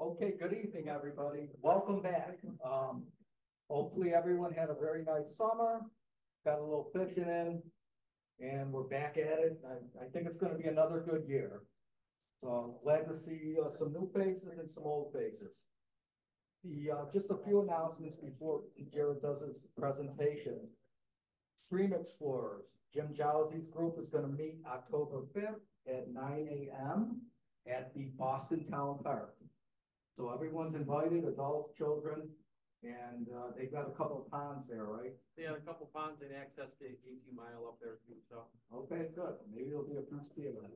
Okay, good evening, everybody. Welcome back. Hopefully everyone had a very nice summer, got a little fishing in, and we're back at it. I think it's gonna be another good year. So glad to see some new faces and some old faces. Just a few announcements before Jarrod does his presentation. Stream Explorers, Jim Jowsey's group is gonna meet October 5th at 9 a.m. at the Boston Town Park. So everyone's invited, adults, children, and they've got a couple of ponds there, right? They had a couple ponds and access to 18 Mile up there too, so. Okay, good. Maybe there'll be a few steelhead.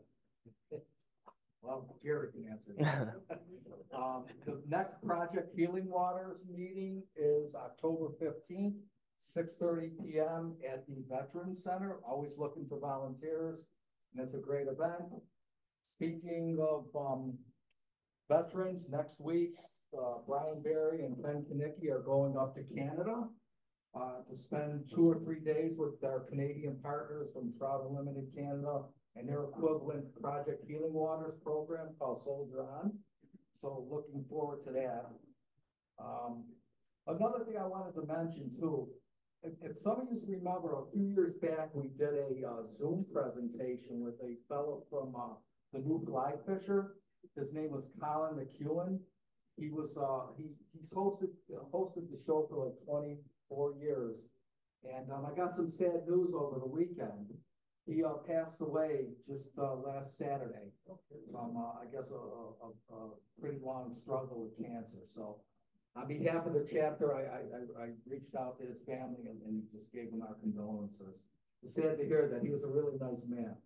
Well, Jarrod can answer that. The next Project Healing Waters meeting is October 15th, 6:30 p.m. at the Veterans Center. Always looking for volunteers, and it's a great event. Speaking of veterans, next week, Brian Barry and Ben Kanicki are going up to Canada to spend 2 or 3 days with our Canadian partners from Trout Unlimited Canada and their equivalent Project Healing Waters program called Soldier On. So looking forward to that. Another thing I wanted to mention too, if some of you remember, a few years back, we did a Zoom presentation with a fellow from the new fly fisher. His name was Colin McEwen. He was he's hosted the show for like 24 years, and I got some sad news over the weekend. He passed away just last Saturday from I guess a pretty long struggle with cancer. So on behalf of the chapter, I reached out to his family and just gave him our condolences. It's sad to hear that. He was a really nice man.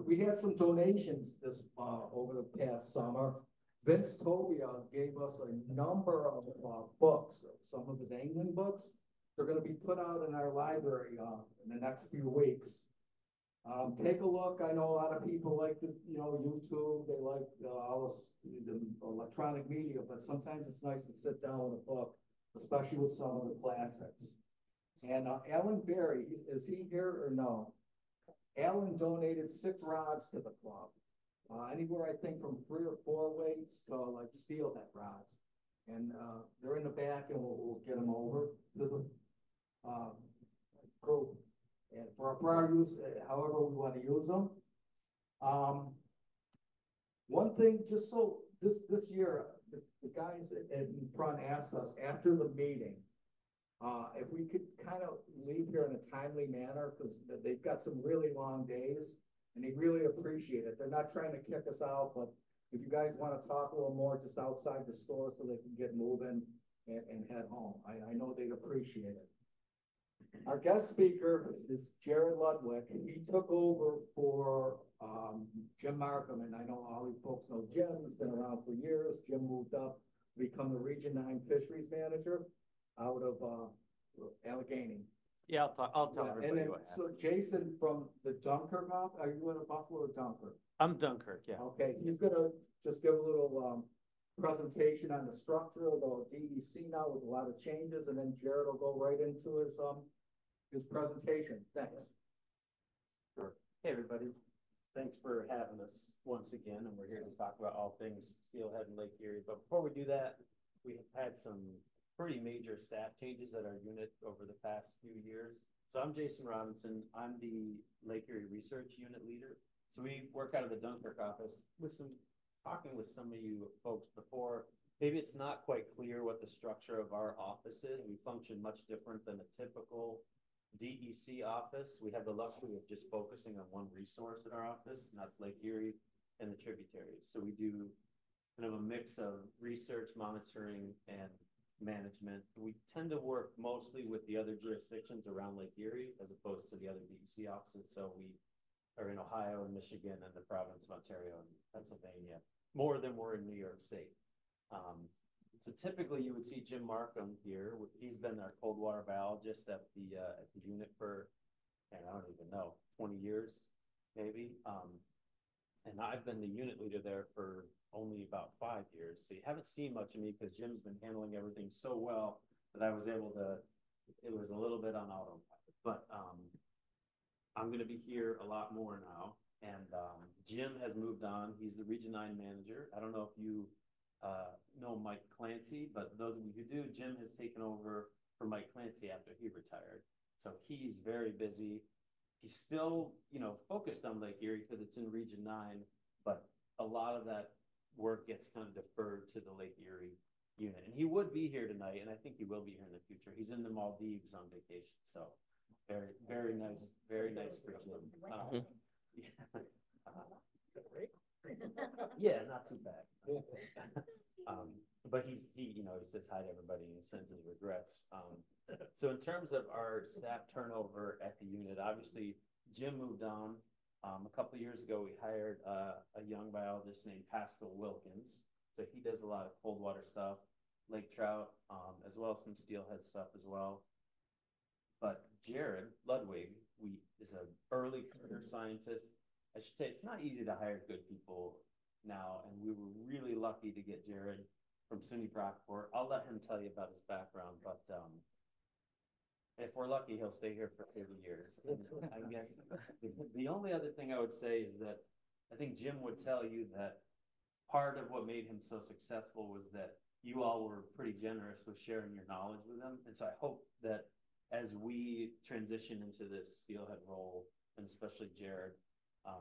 We had some donations this over the past summer. Vince Tobia gave us a number of books, some of his angling books. They're going to be put out in our library in the next few weeks. Take a look. I know a lot of people like the, YouTube. They like all this, the electronic media, but sometimes it's nice to sit down with a book, especially with some of the classics. And Alan Berry, is he here or no? Alan donated 6 rods to the club. Anywhere, I think, from 3 or 4 weights to like steelhead rods. And they're in the back, and we'll get them over to the group. And for our use, however we want to use them. One thing, just so this year, the guys in front asked us after the meeting, if we could kind of leave here in a timely manner, because they've got some really long days and they really appreciate it. They're not trying to kick us out, but if you guys want to talk a little more just outside the store so they can get moving and head home, I know they'd appreciate it. Our guest speaker is Jarrod Ludwig. He took over for Jim Markham, and I know all you folks know Jim. He's been around for years. Jim moved up to become the Region 9 Fisheries Manager out of Allegheny. Yeah, I'll tell everybody and then, what happened. So Jason from the Dunkirk office, are you in a Buffalo or Dunkirk? I'm Dunkirk, yeah. Okay, he's gonna just give a little presentation on the structure of the DEC now with a lot of changes, and then Jarrod will go right into his presentation. Thanks. Sure. Hey, everybody. Thanks for having us once again, and we're here to talk about all things Steelhead and Lake Erie. But before we do that, we have had some pretty major staff changes at our unit over the past few years. So I'm Jason Robinson. I'm the Lake Erie Research Unit Leader. So we work out of the Dunkirk office talking with some of you folks before. Maybe it's not quite clear what the structure of our office is. We function much different than a typical DEC office. We have the luxury of just focusing on one resource in our office, and that's Lake Erie and the tributaries. So we do kind of a mix of research, monitoring, and management. We tend to work mostly with the other jurisdictions around Lake Erie as opposed to the other DEC offices. So we are in Ohio and Michigan and the province of Ontario and Pennsylvania, more than we're in New York State. So typically you would see Jim Markham here. He's been our cold water biologist at the unit for, I don't even know, 20 years maybe. And I've been the unit leader there for only about 5 years. So you haven't seen much of me because Jim's been handling everything so well that I was able to, it was a little bit on autopilot. But I'm going to be here a lot more now. And Jim has moved on. He's the Region 9 manager. I don't know if you know Mike Clancy, but those of you who do, Jim has taken over for Mike Clancy after he retired. So he's very busy. He's still, you know, focused on Lake Erie because it's in Region 9, but a lot of that work gets kind of deferred to the Lake Erie unit. And he would be here tonight, and I think he will be here in the future. He's in the Maldives on vacation, so very nice for Jim. Yeah, not too bad. But he you know, he says hi to everybody and sends his regrets. So in terms of our staff turnover at the unit, obviously Jim moved on. A couple of years ago, we hired a young biologist named Pascal Wilkins. So he does a lot of cold water stuff, lake trout, as well as some steelhead stuff as well. But Jarrod Ludwig, is an early career scientist. I should say it's not easy to hire good people now, and we were really lucky to get Jarrod from SUNY Brockport. I'll let him tell you about his background, but if we're lucky, he'll stay here for 30 years. And I guess the only other thing I would say is that I think Jim would tell you that part of what made him so successful was that you all were pretty generous with sharing your knowledge with him. And so I hope that as we transition into this steelhead role, and especially Jarrod,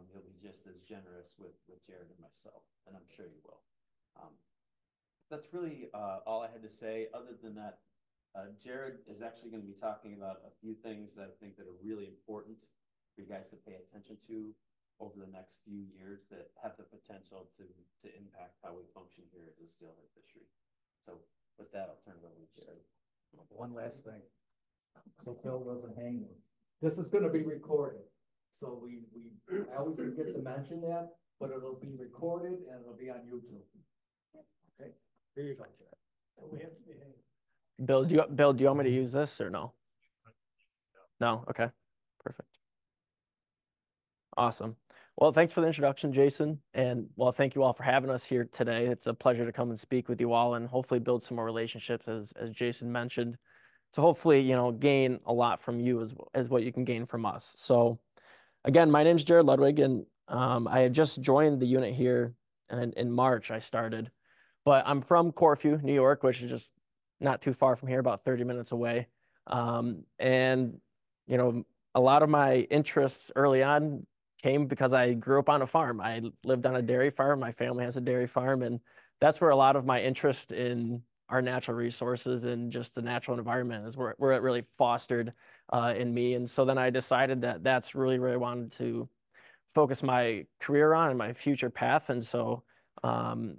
you'll be just as generous with Jarrod and myself, and I'm sure you will. That's really all I had to say. Other than that, Jarrod is actually going to be talking about a few things that I think that are really important for you guys to pay attention to over the next few years that have the potential to impact how we function here as a steelhead fishery. So with that, I'll turn it over to Jarrod. One last thing, so Bill doesn't hang me. This is going to be recorded, so I always forget to mention that, but it'll be recorded and it'll be on YouTube. Okay, here you go, Jarrod. So we have to be hanging. Bill, do you want me to use this or no? No? Okay, perfect. Awesome. Well, thanks for the introduction, Jason. And well, thank you all for having us here today. It's a pleasure to come and speak with you all and hopefully build some more relationships, as Jason mentioned, to hopefully, you know, gain a lot from you as what you can gain from us. So again, my name is Jarrod Ludwig, and I had just joined the unit here, and in March I started. But I'm from Corfu, New York, which is just not too far from here, about 30 minutes away. And, you know, a lot of my interests early on came because I grew up on a farm. I lived on a dairy farm. My family has a dairy farm, and that's where a lot of my interest in our natural resources and just the natural environment is where it really fostered in me. And so then I decided that that's really where I wanted to focus my career on and my future path. And so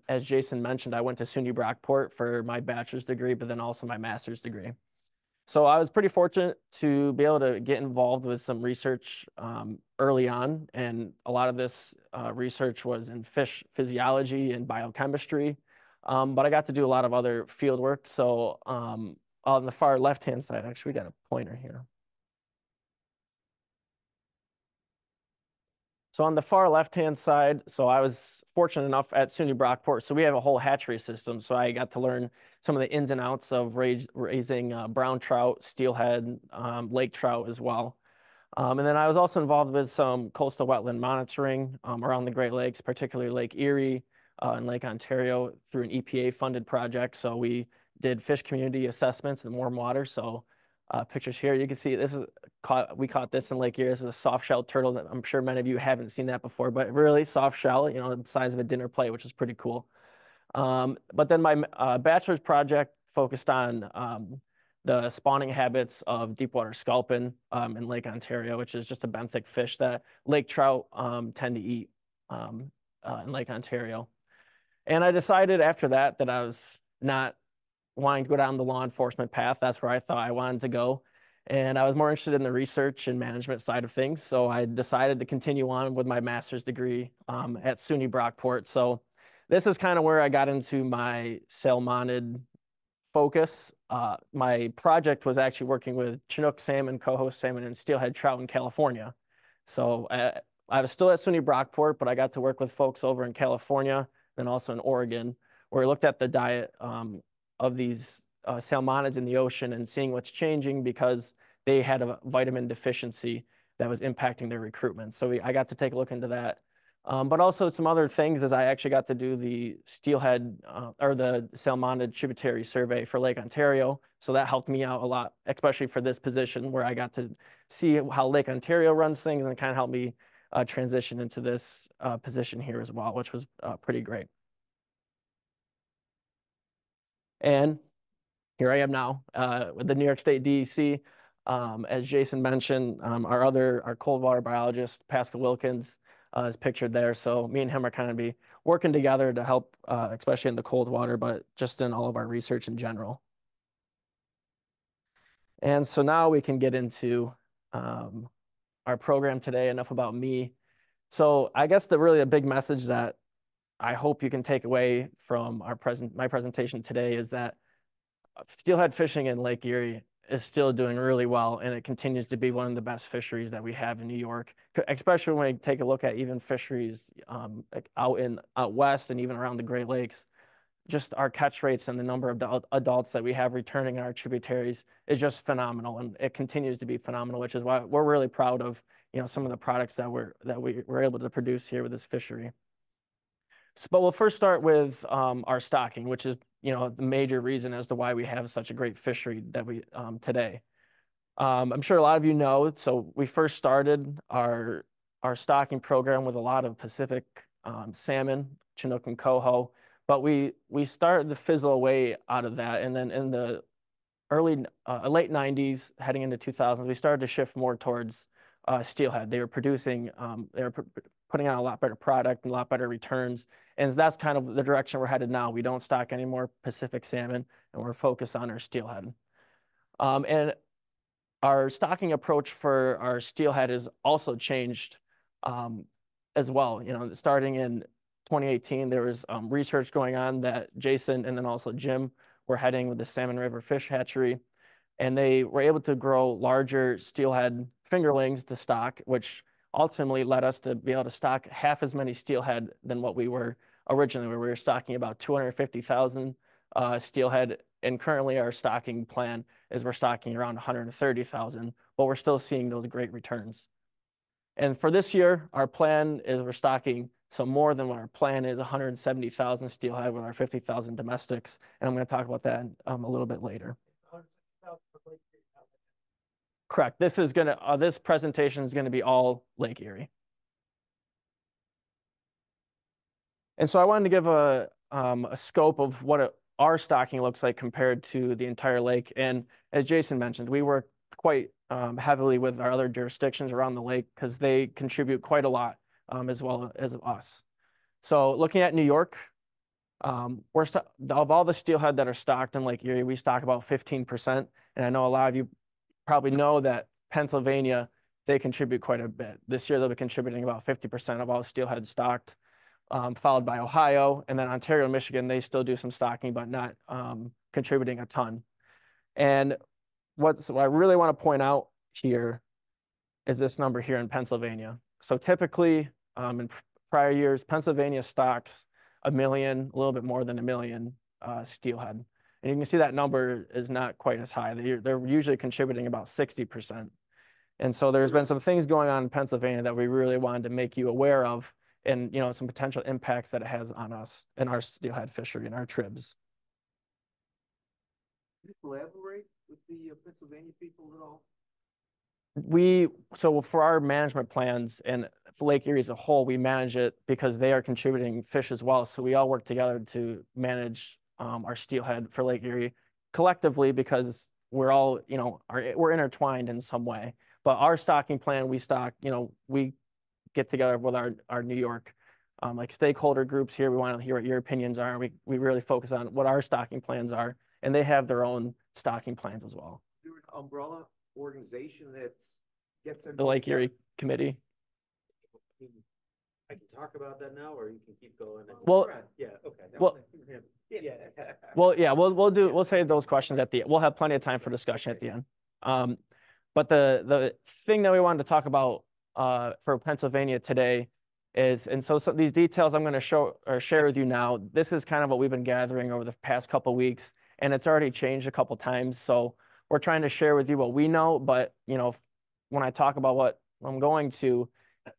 as Jason mentioned, I went to SUNY Brockport for my bachelor's degree, but then also my master's degree. So I was pretty fortunate to be able to get involved with some research early on. And a lot of this research was in fish physiology and biochemistry. But I got to do a lot of other field work. So on the far left-hand side, actually, we got a pointer here. So on the far left-hand side, so I was fortunate enough at SUNY Brockport. So we have a whole hatchery system. So I got to learn some of the ins and outs of raising brown trout, steelhead, lake trout as well. And then I was also involved with some coastal wetland monitoring around the Great Lakes, particularly Lake Erie and Lake Ontario through an EPA-funded project. So we did fish community assessments in warm water. So pictures here, you can see this is we caught this in Lake Erie. This is a soft-shelled turtle that I'm sure many of you haven't seen that before, but really soft shell, you know, the size of a dinner plate, which is pretty cool. But then my bachelor's project focused on the spawning habits of deepwater sculpin in Lake Ontario, which is just a benthic fish that lake trout tend to eat in Lake Ontario. And I decided after that that I was not wanting to go down the law enforcement path. That's where I thought I wanted to go. And I was more interested in the research and management side of things. So I decided to continue on with my master's degree at SUNY Brockport. So this is kind of where I got into my salmonid focus. My project was actually working with Chinook salmon, coho salmon, and steelhead trout in California. So I was still at SUNY Brockport, but I got to work with folks over in California and also in Oregon, where we looked at the diet of these salmonids in the ocean and seeing what's changing because they had a vitamin deficiency that was impacting their recruitment. So I got to take a look into that But also some other things is I actually got to do the Steelhead or the Salmonid Tributary Survey for Lake Ontario. So that helped me out a lot, especially for this position where I got to see how Lake Ontario runs things and kind of helped me transition into this position here as well, which was pretty great. And here I am now with the New York State DEC. As Jason mentioned, our cold water biologist, Pascal Wilkins, is pictured there. So me and him are kind of be working together to help, especially in the cold water, but just in all of our research in general. And so now we can get into our program today. Enough about me. So I guess really a big message that I hope you can take away from my presentation today is that steelhead fishing in Lake Erie is still doing really well, and it continues to be one of the best fisheries that we have in New York, especially when we take a look at even fisheries like out west and even around the Great Lakes. Just our catch rates and the number of adults that we have returning in our tributaries is just phenomenal, and it continues to be phenomenal, which is why we're really proud of some of the products that we were able to produce here with this fishery. But we'll first start with our stocking, which is the major reason as to why we have such a great fishery that we today. I'm sure a lot of you know, so we first started our stocking program with a lot of Pacific salmon, Chinook and coho, but we started to fizzle away out of that, and then in the late 90s, heading into 2000s, we started to shift more towards steelhead. They were putting out a lot better product and a lot better returns. And that's kind of the direction we're headed now. We don't stock any more Pacific salmon, and we're focused on our steelhead. And our stocking approach for our steelhead has also changed as well. Starting in 2018, there was research going on that Jason and then also Jim were heading with the Salmon River Fish Hatchery, and they were able to grow larger steelhead fingerlings to stock, which ultimately led us to be able to stock half as many steelhead than what we were originally. We were stocking about 250,000 steelhead, and currently our stocking plan is we're stocking around 130,000, but we're still seeing those great returns. And for this year, our plan is we're stocking some more than what our plan is, 170,000 steelhead with our 50,000 domestics, and I'm going to talk about that a little bit later. Correct. This presentation is going to be all Lake Erie. And so I wanted to give a scope of what our stocking looks like compared to the entire lake. And as Jason mentioned, we work quite heavily with our other jurisdictions around the lake because they contribute quite a lot as well as us. So looking at New York, of all the steelhead that are stocked in Lake Erie, we stock about 15%. And I know a lot of you probably know that Pennsylvania, they contribute quite a bit. This year, they'll be contributing about 50% of all steelhead stocked, followed by Ohio, and then Ontario and Michigan, they still do some stocking, but not contributing a ton. And what I really want to point out here is this number here in Pennsylvania. So typically, in prior years, Pennsylvania stocks 1 million, a little bit more than 1 million steelhead. And you can see that number is not quite as high. They're usually contributing about 60%. And so there's been some things going on in Pennsylvania that we really wanted to make you aware of, and some potential impacts that it has on us and our steelhead fishery and our tribs. Do you collaborate with the Pennsylvania people at all? So for our management plans and for Lake Erie as a whole, we manage it because they are contributing fish as well. So we all work together to manage our steelhead for Lake Erie collectively because we're all, we're intertwined in some way. But our stocking plan, we get together with our New York like stakeholder groups here. We want to hear what your opinions are. We really focus on what our stocking plans are, and they have their own stocking plans as well. Is there an umbrella organization that gets the Lake Erie Committee? I can talk about that now, or you can keep going. Well, yeah, okay. We'll save those questions at the end. We'll have plenty of time for discussion at the end. But the thing that we wanted to talk about for Pennsylvania today is, and so these details I'm going to share with you now, this is kind of what we've been gathering over the past couple of weeks, and it's already changed a couple times. So we're trying to share with you what we know, but when I talk about what I'm going to,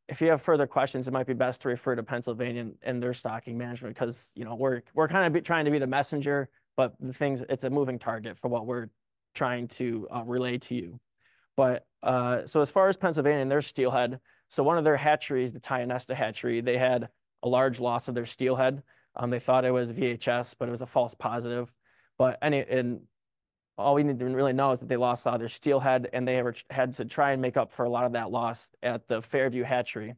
if you have further questions, it might be best to refer to Pennsylvania and their stocking management, because, you know, we're kind of trying to be the messenger, but it's a moving target for what we're trying to relay to you. But so as far as Pennsylvania and their steelhead, so one of their hatcheries, the Tionesta hatchery, they had a large loss of their steelhead. They thought it was VHS, but it was a false positive. But and all we need to really know is that they lost a lot of their steelhead, and they had to try and make up for a lot of that loss at the Fairview hatchery.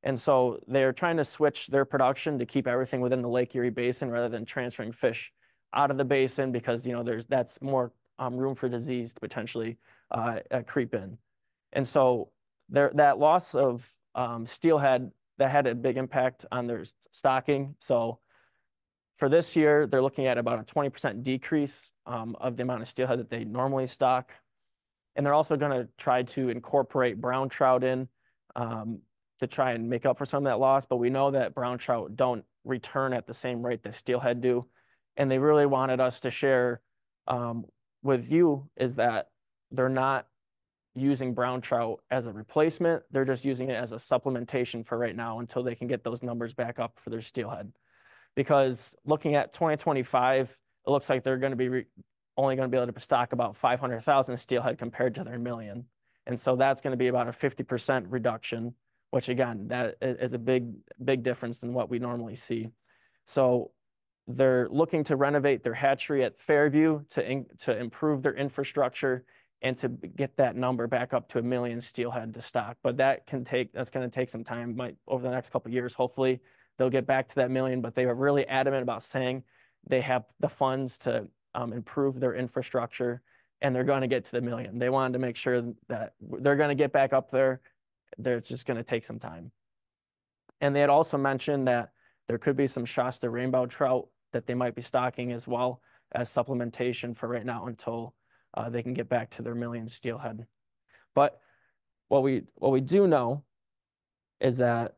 And so they're trying to switch their production to keep everything within the Lake Erie Basin rather than transferring fish out of the basin, because, you know, that's more room for disease to potentially creep in. And so that loss of steelhead, that had a big impact on their stocking. So for this year, they're looking at about a 20% decrease of the amount of steelhead that they normally stock. And they're also going to try to incorporate brown trout in to try and make up for some of that loss. But we know that brown trout don't return at the same rate that steelhead do. And they really wanted us to share with you is that they're not using brown trout as a replacement. They're just using it as a supplementation for right now until they can get those numbers back up for their steelhead. Because looking at 2025, it looks like they're going to be only going to be able to stock about 500,000 steelhead compared to their million. And so that's going to be about a 50% reduction, which again, that is a big difference than what we normally see. So they're looking to renovate their hatchery at Fairview to improve their infrastructure and to get that number back up to 1 million steelhead to stock. But that's going to take some time, over the next couple of years. Hopefully they'll get back to that million, but they were really adamant about saying they have the funds to improve their infrastructure, and they're going to get to the million. They wanted to make sure that they're going to get back up there. They're just going to take some time. And they had also mentioned that there could be some Shasta rainbow trout that they might be stocking as well as supplementation for right now until they can get back to their million steelhead. But what we do know is that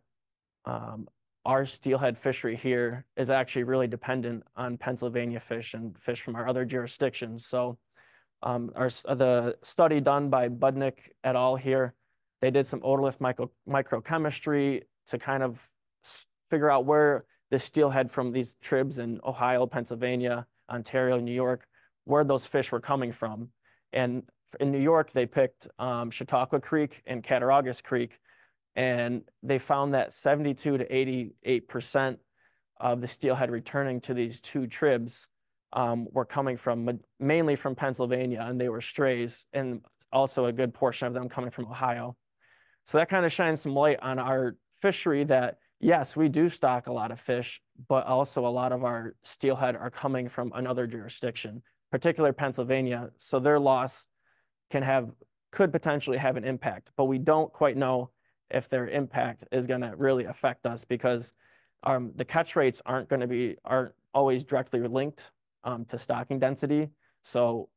our steelhead fishery here is actually really dependent on Pennsylvania fish and fish from our other jurisdictions. So the study done by Budnick et al. Here, they did some otolith microchemistry to kind of figure out where the steelhead from these tribs in Ohio, Pennsylvania, Ontario, New York, where those fish were coming from. And in New York, they picked Chautauqua Creek and Cattaraugus Creek, and they found that 72 to 88% of the steelhead returning to these two tribs were coming mainly from Pennsylvania, and they were strays, and also a good portion of them coming from Ohio. So that kind of shines some light on our fishery that, yes, we do stock a lot of fish, but also a lot of our steelhead are coming from another jurisdiction, particularly Pennsylvania. So their loss could potentially have an impact, but we don't quite know if their impact is going to really affect us, because the catch rates aren't always directly linked to stocking density. So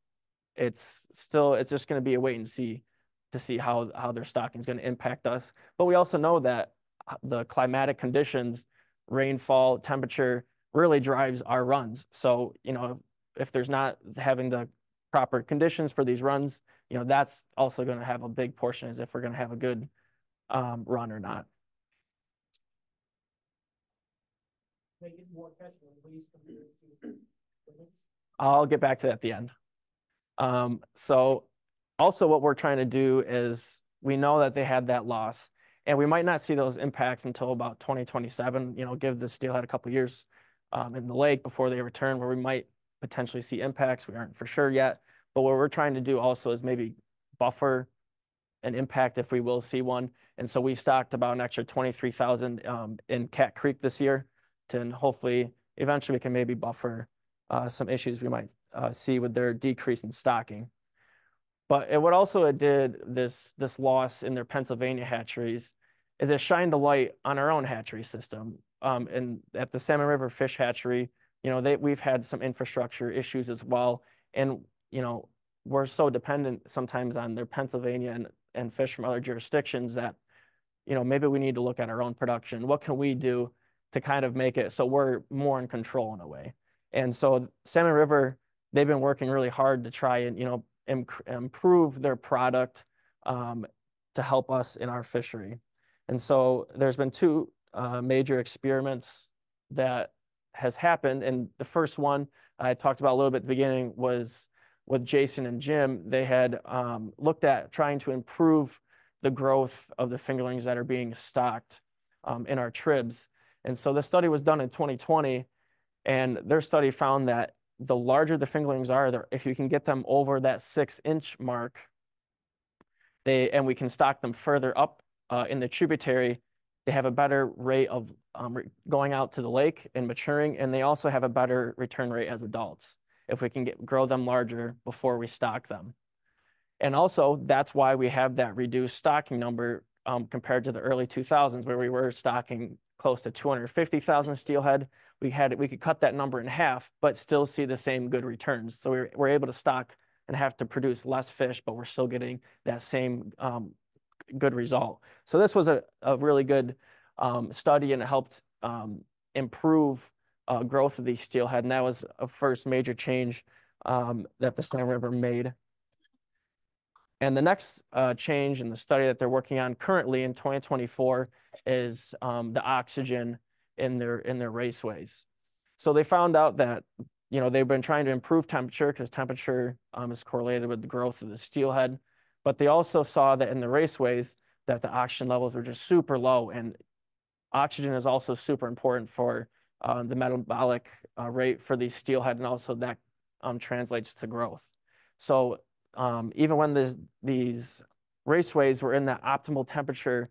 it's just going to be a wait and see to see how their stocking is going to impact us. But we also know that the climatic conditions, rainfall, temperature really drives our runs. So, you know, if there's not having the proper conditions for these runs, you know, that's also going to have a big portion as if we're going to have a good run or not. Making more catch release compared to limits? I'll get back to that at the end. So also what we're trying to do is, we know that they had that loss, and we might not see those impacts until about 2027, you know, give the steelhead a couple of years in the lake before they return, where we might potentially see impacts. We aren't for sure yet, but what we're trying to do also is maybe buffer an impact if we will see one. And so we stocked about an extra 23,000 in Cat Creek this year, to hopefully eventually we can maybe buffer some issues we might see with their decrease in stocking. But what also it did, this loss in their Pennsylvania hatcheries, is it shined a light on our own hatchery system. And at the Salmon River Fish Hatchery, you know, we've had some infrastructure issues as well. And, you know, we're so dependent sometimes on their Pennsylvania and fish from other jurisdictions that, you know, maybe we need to look at our own production. What can we do to kind of make it so we're more in control in a way? And so Salmon River, they've been working really hard to try and, you know, improve their product to help us in our fishery. And so there's been two major experiments that has happened. And the first one I talked about a little bit at the beginning was with Jason and Jim. They had looked at trying to improve the growth of the fingerlings that are being stocked in our tribs. And so the study was done in 2020, and their study found that the larger the fingerlings are, if you can get them over that 6-inch mark, and we can stock them further up in the tributary, they have a better rate of going out to the lake and maturing, and they also have a better return rate as adults if we can grow them larger before we stock them. And also, that's why we have that reduced stocking number compared to the early 2000s, where we were stocking close to 250,000 steelhead. We could cut that number in half, but still see the same good returns. So we're able to stock and have to produce less fish, but we're still getting that same good result. So this was a really good study, and it helped improve growth of these steelhead. And that was a first major change that the Snake River made. And the next change in the study that they're working on currently in 2024 is the oxygen in their raceways. So they found out that, you know, they've been trying to improve temperature because temperature is correlated with the growth of the steelhead. But they also saw that in the raceways that the oxygen levels were just super low, and oxygen is also super important for the metabolic rate for these steelhead, and also that translates to growth. So even when these raceways were in that optimal temperature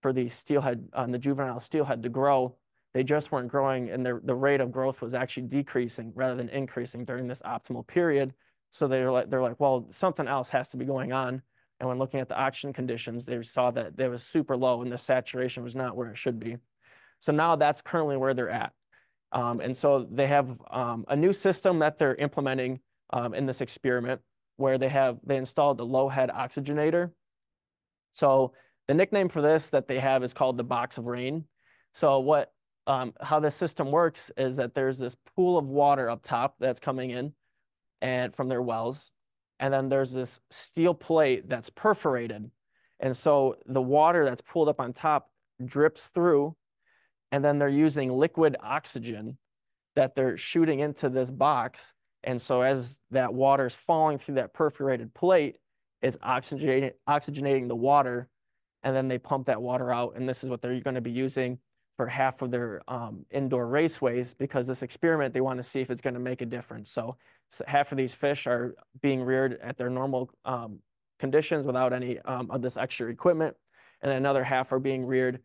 for these steelhead, the juvenile steelhead to grow, they just weren't growing, and the rate of growth was actually decreasing rather than increasing during this optimal period. So they're like, well, something else has to be going on. And when looking at the oxygen conditions, they saw that they was super low and the saturation was not where it should be. So now that's currently where they're at. And so they have a new system that they're implementing in this experiment, where they installed the low head oxygenator. So the nickname for this that they have is called the box of rain. So how this system works is that there's this pool of water up top that's coming in and from their wells. And then there's this steel plate that's perforated. And so the water that's pooled up on top drips through, and then they're using liquid oxygen that they're shooting into this box. And so as that water is falling through that perforated plate, it's oxygenating the water, and then they pump that water out. And this is what they're going to be using for half of their indoor raceways, because this experiment, they want to see if it's going to make a difference. So half of these fish are being reared at their normal conditions without any of this extra equipment, and then another half are being reared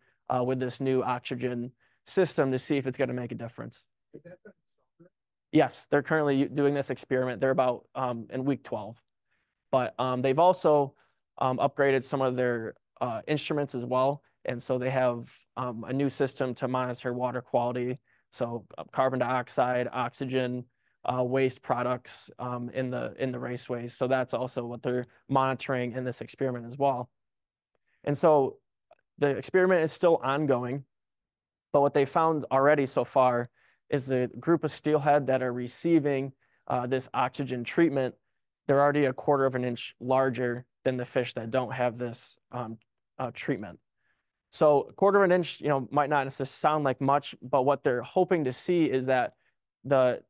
with this new oxygen system to see if it's going to make a difference. Yes, they're currently doing this experiment. They're about in week 12. But they've also upgraded some of their instruments as well. And so they have a new system to monitor water quality. So carbon dioxide, oxygen, waste products in the raceways. So that's also what they're monitoring in this experiment as well. And so the experiment is still ongoing, but what they found already so far is the group of steelhead that are receiving this oxygen treatment, they're already 1/4 of an inch larger than the fish that don't have this treatment. So 1/4 of an inch, you know, might not necessarily sound like much, but what they're hoping to see is that the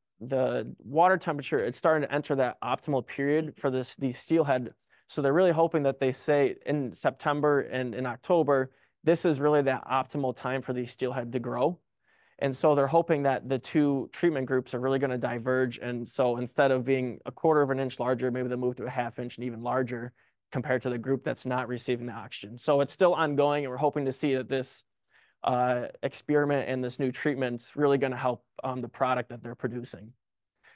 water temperature, it's starting to enter that optimal period for these steelhead. So they're really hoping that they say in September and in October, this is really that optimal time for these steelhead to grow. And so they're hoping that the two treatment groups are really going to diverge. And so instead of being 1/4 of an inch larger, maybe they'll move to a 1/2 inch and even larger compared to the group that's not receiving the oxygen. So it's still ongoing, and we're hoping to see that this experiment and this new treatment's really going to help the product that they're producing.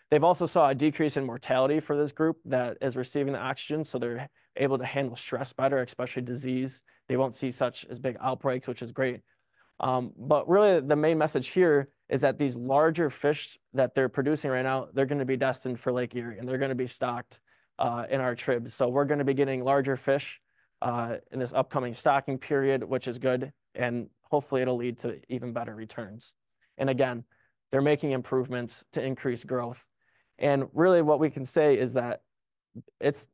They've also saw a decrease in mortality for this group that is receiving the oxygen, so they're able to handle stress better, especially disease. They won't see such as big outbreaks, which is great. But really the main message here is that these larger fish that they're producing right now, they're going to be destined for Lake Erie, and they're going to be stocked in our tribs. So we're going to be getting larger fish in this upcoming stocking period, which is good, and hopefully it'll lead to even better returns. And again, they're making improvements to increase growth. And really what we can say is that it's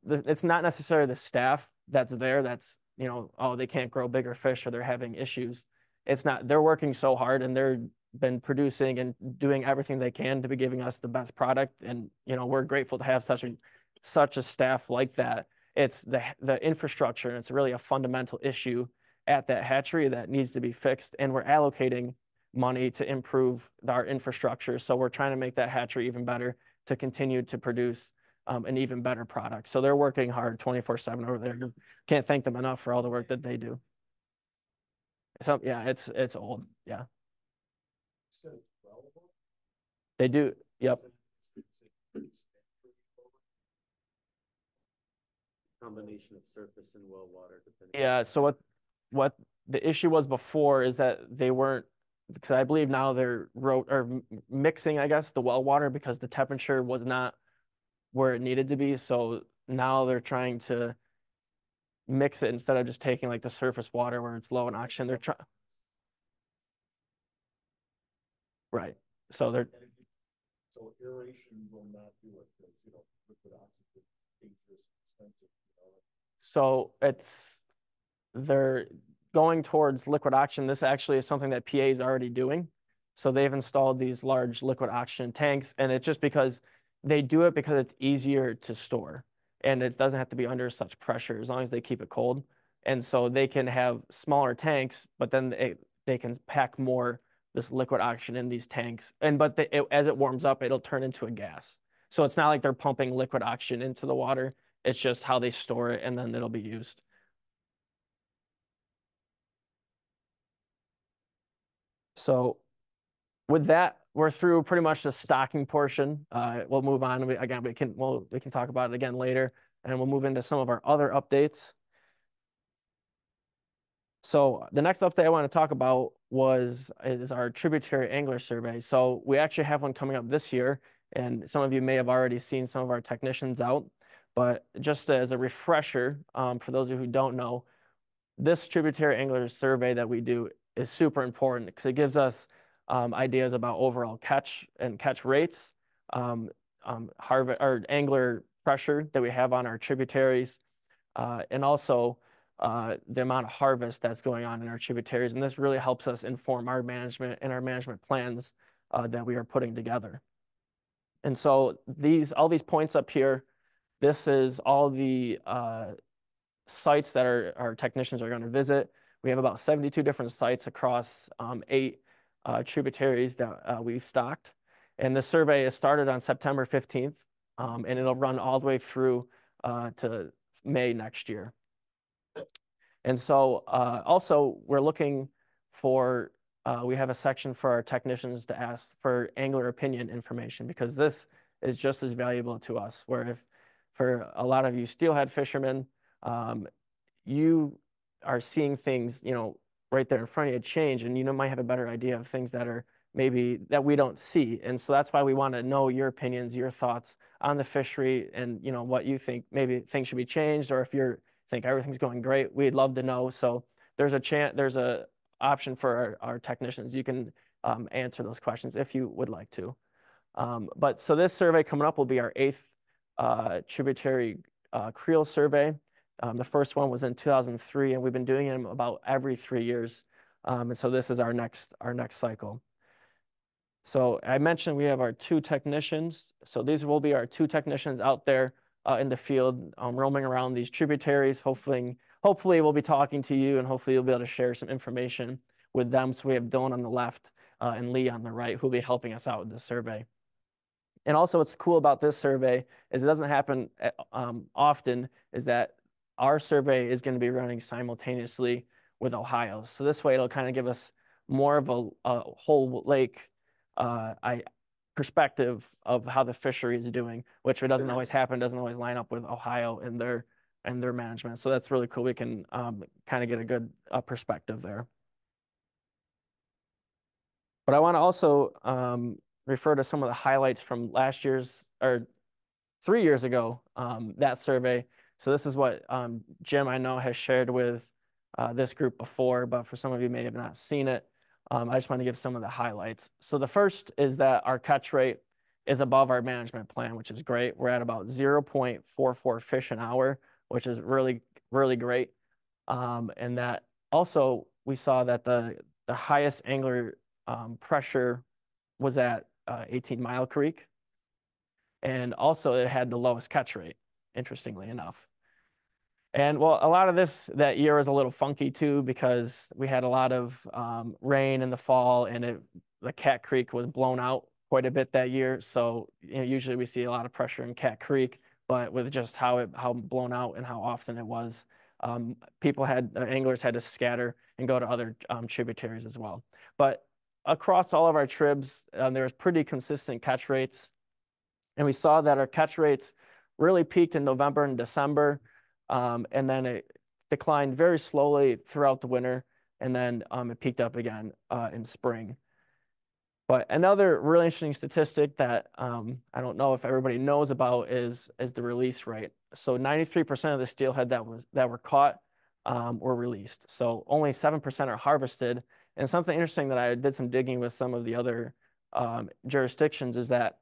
not necessarily the staff that's there that's you know, oh, they can't grow bigger fish or they're having issues. It's not, they're working so hard and they're been producing and doing everything they can to be giving us the best product. And, you know, we're grateful to have such a staff like that. It's the infrastructure, and it's really a fundamental issue at that hatchery that needs to be fixed. And we're allocating money to improve our infrastructure. So we're trying to make that hatchery even better to continue to produce an even better product. So they're working hard 24/7 over there. Can't thank them enough for all the work that they do. So yeah, it's old. Yeah. They do. Yep. Combination of surface and well water. Depending. Yeah. So what the issue was before is that they weren't, because I believe now they're mixing, I guess, the well water because the temperature was not where it needed to be. So now they're trying to mix it instead of just taking like the surface water where it's low in oxygen. They're trying. Right. So they're. So aeration will not do it because, you know, liquid oxygen is dangerous, expensive, you know. So they're going towards liquid oxygen. This actually is something that PA is already doing. So they've installed these large liquid oxygen tanks, and it's just because they do it because it's easier to store and it doesn't have to be under such pressure as long as they keep it cold. And so they can have smaller tanks, but then they can pack more this liquid oxygen in these tanks. But as it warms up, it'll turn into a gas. So it's not like they're pumping liquid oxygen into the water. It's just how they store it, and then it'll be used. So with that, we're through pretty much the stocking portion. We'll move on. We can talk about it again later, and we'll move into some of our other updates. So the next update I want to talk about is our tributary angler survey. So we actually have one coming up this year, and some of you may have already seen some of our technicians out. But just as a refresher, for those of you who don't know, this tributary angler survey that we do is super important because it gives us ideas about overall catch and catch rates, harvest or angler pressure that we have on our tributaries, and also the amount of harvest that's going on in our tributaries. And this really helps us inform our management and our management plans that we are putting together. And so all these points up here, this is all the sites that our technicians are going to visit. We have about 72 different sites across 8 tributaries that we've stocked. And the survey is started on September 15th, and it'll run all the way through to May next year. And so also we're looking for, we have a section for our technicians to ask for angler opinion information, because this is just as valuable to us, where if for a lot of you steelhead fishermen, you are seeing things, you know, right there in front of you change, and you might have a better idea of things that are maybe that we don't see. And so that's why we want to know your opinions, your thoughts on the fishery, and, you know, what you think maybe things should be changed, or if you think everything's going great, we'd love to know. So there's a option for our technicians. You can answer those questions if you would like to. But so this survey coming up will be our 8th tributary creel survey. The first one was in 2003, and we've been doing them about every 3 years. And so this is our next cycle. So I mentioned we have our 2 technicians. So these will be our 2 technicians out there in the field, roaming around these tributaries. Hopefully we'll be talking to you, and hopefully you'll be able to share some information with them. So we have Dylan on the left and Lee on the right, who'll be helping us out with this survey. And also what's cool about this survey is it doesn't happen often, is that our survey is going to be running simultaneously with Ohio. So this way it'll kind of give us more of a whole lake perspective of how the fishery is doing, which it doesn't always happen, doesn't always line up with Ohio and their management. So that's really cool. We can kind of get a good perspective there. But I want to also refer to some of the highlights from last year's, or 3 years ago, that survey. So this is what Jim, I know, has shared with this group before, but for some of you may have not seen it. I just want to give some of the highlights. So the first is that our catch rate is above our management plan, which is great. We're at about 0.44 fish an hour, which is really, really great. And that also we saw that the highest angler pressure was at 18 Mile Creek. And also it had the lowest catch rate, interestingly enough. And well, a lot of this that year was a little funky too, because we had a lot of rain in the fall, and the Cat Creek was blown out quite a bit that year. So usually we see a lot of pressure in Cat Creek, but with just how blown out and how often it was, anglers had to scatter and go to other tributaries as well. But across all of our tribs, there was pretty consistent catch rates. And we saw that our catch rates really peaked in November and December, and then it declined very slowly throughout the winter, and then it peaked up again in spring. But another really interesting statistic that I don't know if everybody knows about is the release rate. So 93% of the steelhead that were caught were released. So only 7% are harvested. And something interesting that I did some digging with some of the other jurisdictions is that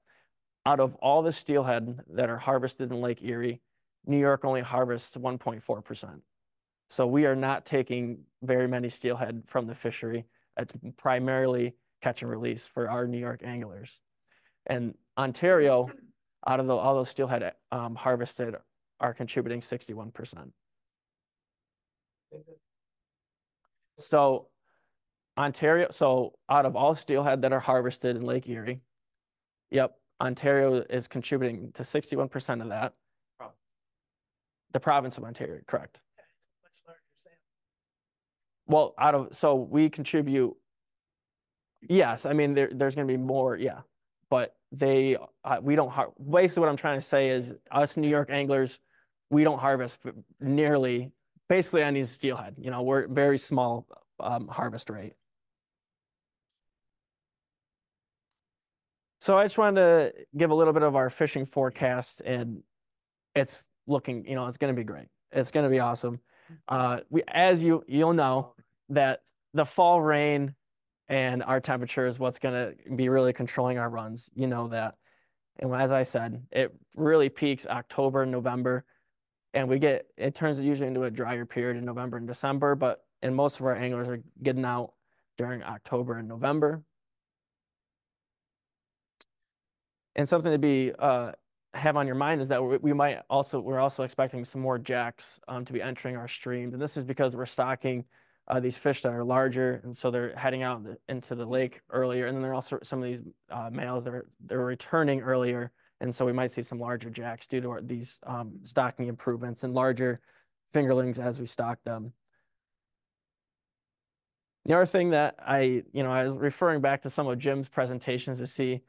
out of all the steelhead that are harvested in Lake Erie, New York only harvests 1.4%. So we are not taking very many steelhead from the fishery. It's primarily catch and release for our New York anglers. And Ontario, out of all those steelhead harvested, are contributing 61%. So Ontario, so out of all steelhead that are harvested in Lake Erie, yep, Ontario is contributing to 61% of that. The province of Ontario, correct. Well, so we contribute, yes, I mean, there's going to be more, yeah, but we don't, basically what I'm trying to say is us New York anglers, we don't harvest nearly, basically on these steelhead, we're very small harvest rate. So I just wanted to give a little bit of our fishing forecast, and it's looking, it's going to be great. It's going to be awesome. As you'll know, that the fall rain and our temperature is what's going to be really controlling our runs. You know that. And as I said, it really peaks October and November, and it turns usually into a drier period in November and December, and most of our anglers are getting out during October and November. And something to be have on your mind is that we're also expecting some more jacks to be entering our streams, and this is because we're stocking these fish that are larger, and so they're heading out into the lake earlier, and then there are also some of these males they're returning earlier, and so we might see some larger jacks due to these stocking improvements and larger fingerlings as we stock them. The other thing that I was referring back to some of Jim's presentations to see,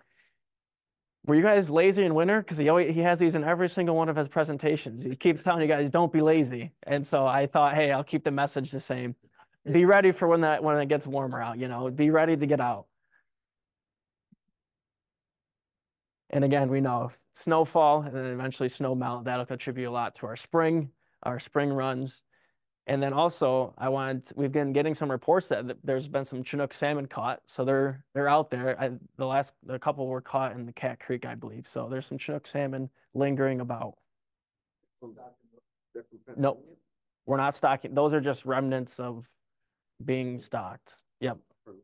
were you guys lazy in winter? Because he has these in every single one of his presentations. He keeps telling you guys, don't be lazy. And so I thought, hey, I'll keep the message the same. Be ready for when it gets warmer out, be ready to get out. And again, we know snowfall and then eventually snow melt, that'll contribute a lot to our spring runs. And then also we've been getting some reports that there's been some Chinook salmon caught. So they're out there. The couple were caught in the Cat Creek, I believe. So there's some Chinook salmon lingering about. Nope, we're not stocking. Those are just remnants of being stocked. Yep.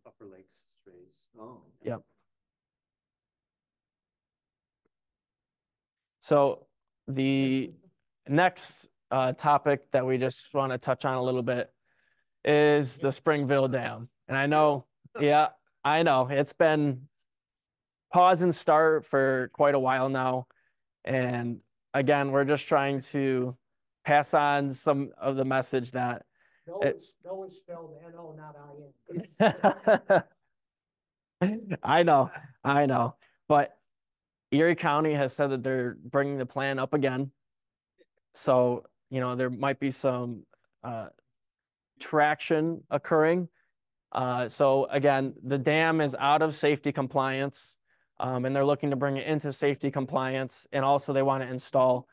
Upper Lakes strays. Oh. Yep. So the next topic that we just want to touch on a little bit is the Springville Dam. And I know, yeah, I know it's been pause and start for quite a while now. And again, we're just trying to pass on some of the message that No is spelled N-O, not I-N. I know. But Erie County has said that they're bringing the plan up again. So, there might be some traction occurring. So again, the dam is out of safety compliance, and they're looking to bring it into safety compliance. And also they want to install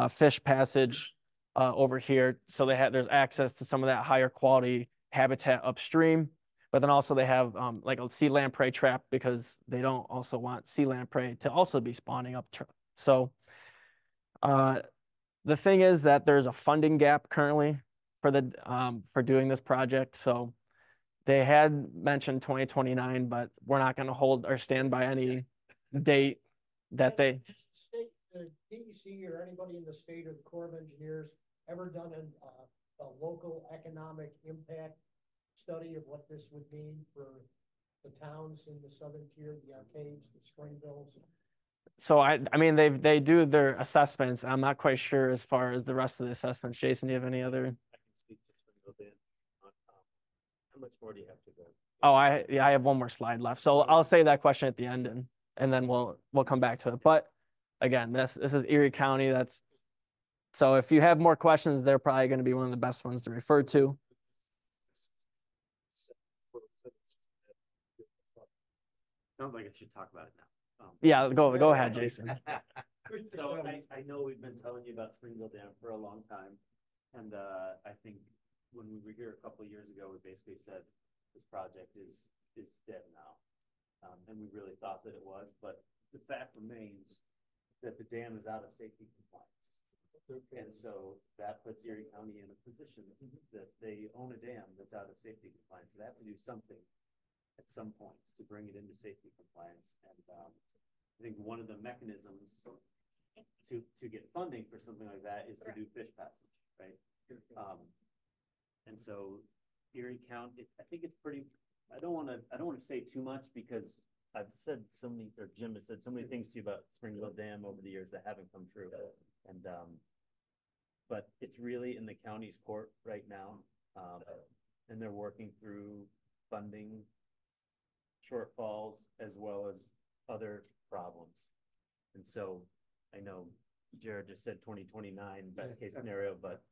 fish passage over here. So there's access to some of that higher quality habitat upstream. But then also they have like a sea lamprey trap, because they don't also want sea lamprey to also be spawning up. So the thing is that there's a funding gap currently for doing this project. So they had mentioned 2029, but we're not going to hold or stand by any date that they. Has the state, the DEC or anybody in the state or the Corps of Engineers ever done a local economic impact study of what this would mean for the towns in the southern tier, the Arcades, the Springvilles? So I mean, they do their assessments. I'm not quite sure as far as the rest of the assessments. Jason, do you have any other? I can speak to Springfield Dan. How much more do you have to go? Oh, I have one more slide left. So I'll say that question at the end and then we'll come back to it. But again, this is Erie County. So if you have more questions, they're probably going to be one of the best ones to refer to. Sounds like I should talk about it now. Yeah, go ahead, Jason. So I know we've been telling you about Springfield Dam for a long time. And I think when we were here a couple of years ago, we basically said this project is dead now. And we really thought that it was, but the fact remains that the dam is out of safety compliance. And so that puts Erie County in a position that they own a dam that's out of safety compliance. They have to do something at some point to bring it into safety compliance. And I think one of the mechanisms to get funding for something like that is to do fish passage, right? And so Erie County, I think it's pretty. I don't want to say too much because I've said so many, or Jim has said so many things to you about Springfield Dam over the years that haven't come true. And but it's really in the county's court right now, and they're working through funding shortfalls as well as other problems. And so I know Jarrod just said 2029 best case scenario, but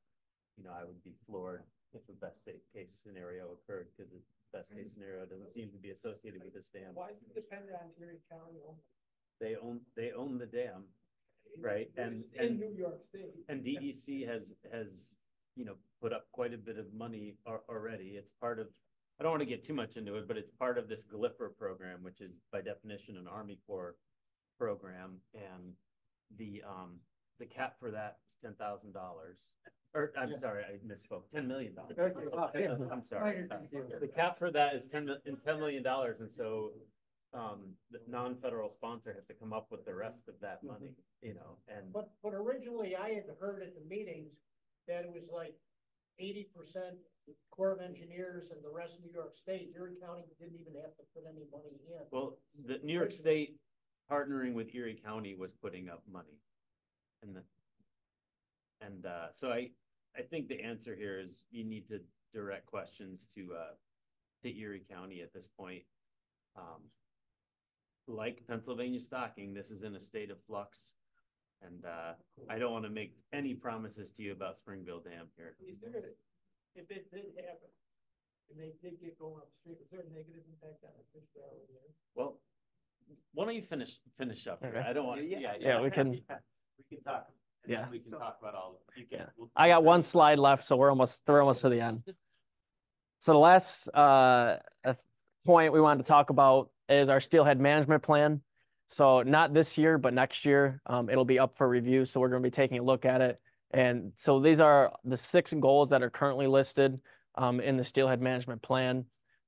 I would be floored if the best case scenario occurred, because the best case scenario doesn't seem to be associated with this dam. Why is it dependent on Erie County only? They own the dam, right? And in New York State. And DEC has put up quite a bit of money already. It's part of, I don't want to get too much into it, but it's part of this GLIPR program, which is by definition an Army Corps program, and the cap for that is $10,000. Or I'm sorry, I misspoke. $10 million. I'm sorry. The cap for that is $10 million, and so the non-federal sponsor has to come up with the rest of that money. And but originally I had heard at the meetings that it was like 80% Corps of Engineers and the rest of New York State. Erie County didn't even have to put any money in. Well, the New York State partnering with Erie County was putting up money, and so I think the answer here is you need to direct questions to Erie County at this point. Like Pennsylvania stocking, this is in a state of flux, and I don't want to make any promises to you about Springfield Dam here. If it did happen, and they did get going upstream, is there a negative impact on the fish barrel again? Well, why don't you finish up? Okay. I don't want. Yeah, we can. We can talk. Yeah. We can talk about all. I got one slide left, so we're almost to the end. So the last point we wanted to talk about is our Steelhead management plan. So not this year, but next year, it'll be up for review. So we're going to be taking a look at it. And so these are the 6 goals that are currently listed in the Steelhead management plan.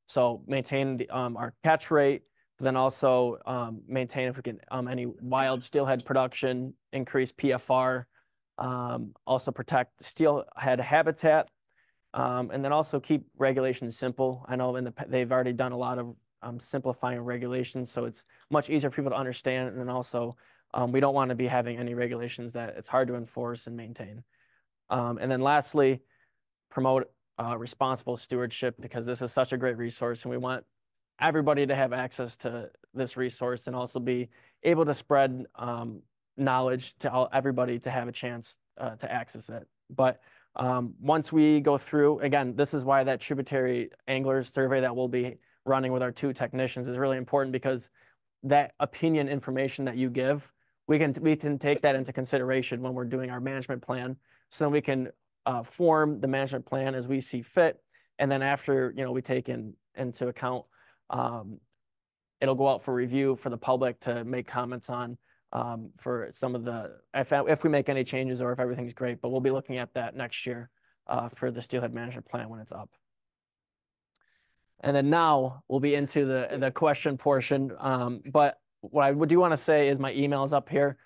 So maintain our catch rate, but then also maintain if we can any wild steelhead production, increase PFR, also protect steelhead habitat, and then also keep regulations simple. I know they've already done a lot of simplifying regulations, so it's much easier for people to understand. And then also, we don't want to be having any regulations that it's hard to enforce and maintain. And then lastly, promote responsible stewardship, because this is such a great resource, and we want everybody to have access to this resource and also be able to spread knowledge to everybody to have a chance to access it. But once we go through, again, this is why that tributary anglers survey that we'll be running with our 2 technicians is really important, because that opinion information that you give, we can take that into consideration when we're doing our management plan, so then we can form the management plan as we see fit. And then after we take into account, it'll go out for review for the public to make comments on for some of the if we make any changes or if everything's great. But we'll be looking at that next year for the Steelhead Management Plan when it's up. And then now we'll be into the question portion. But what I do want to say is my email is up here,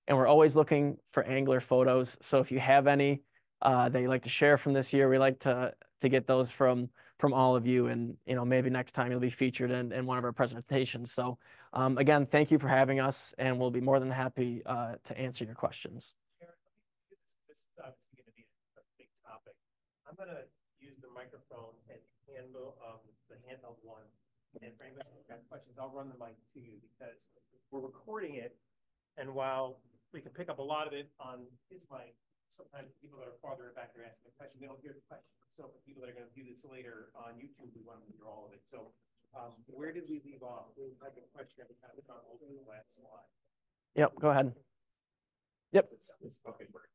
and we're always looking for angler photos. So if you have any that you'd like to share from this year, we like to get those from all of you, and maybe next time you'll be featured in one of our presentations. So again, thank you for having us, and we'll be more than happy to answer your questions. This is obviously going to be a big topic. I'm going to use the microphone and handle the handheld one. And frankly, if you've got questions, I'll run the mic to you because we're recording it. And while we can pick up a lot of it on his mic, sometimes people that are farther back are asking a question, we don't hear the question. So for people that are going to view this later on YouTube, we want to hear all of it. So where did we leave off? We had a question every time we got over the last slide. Yep, go ahead. Yep. Okay, great.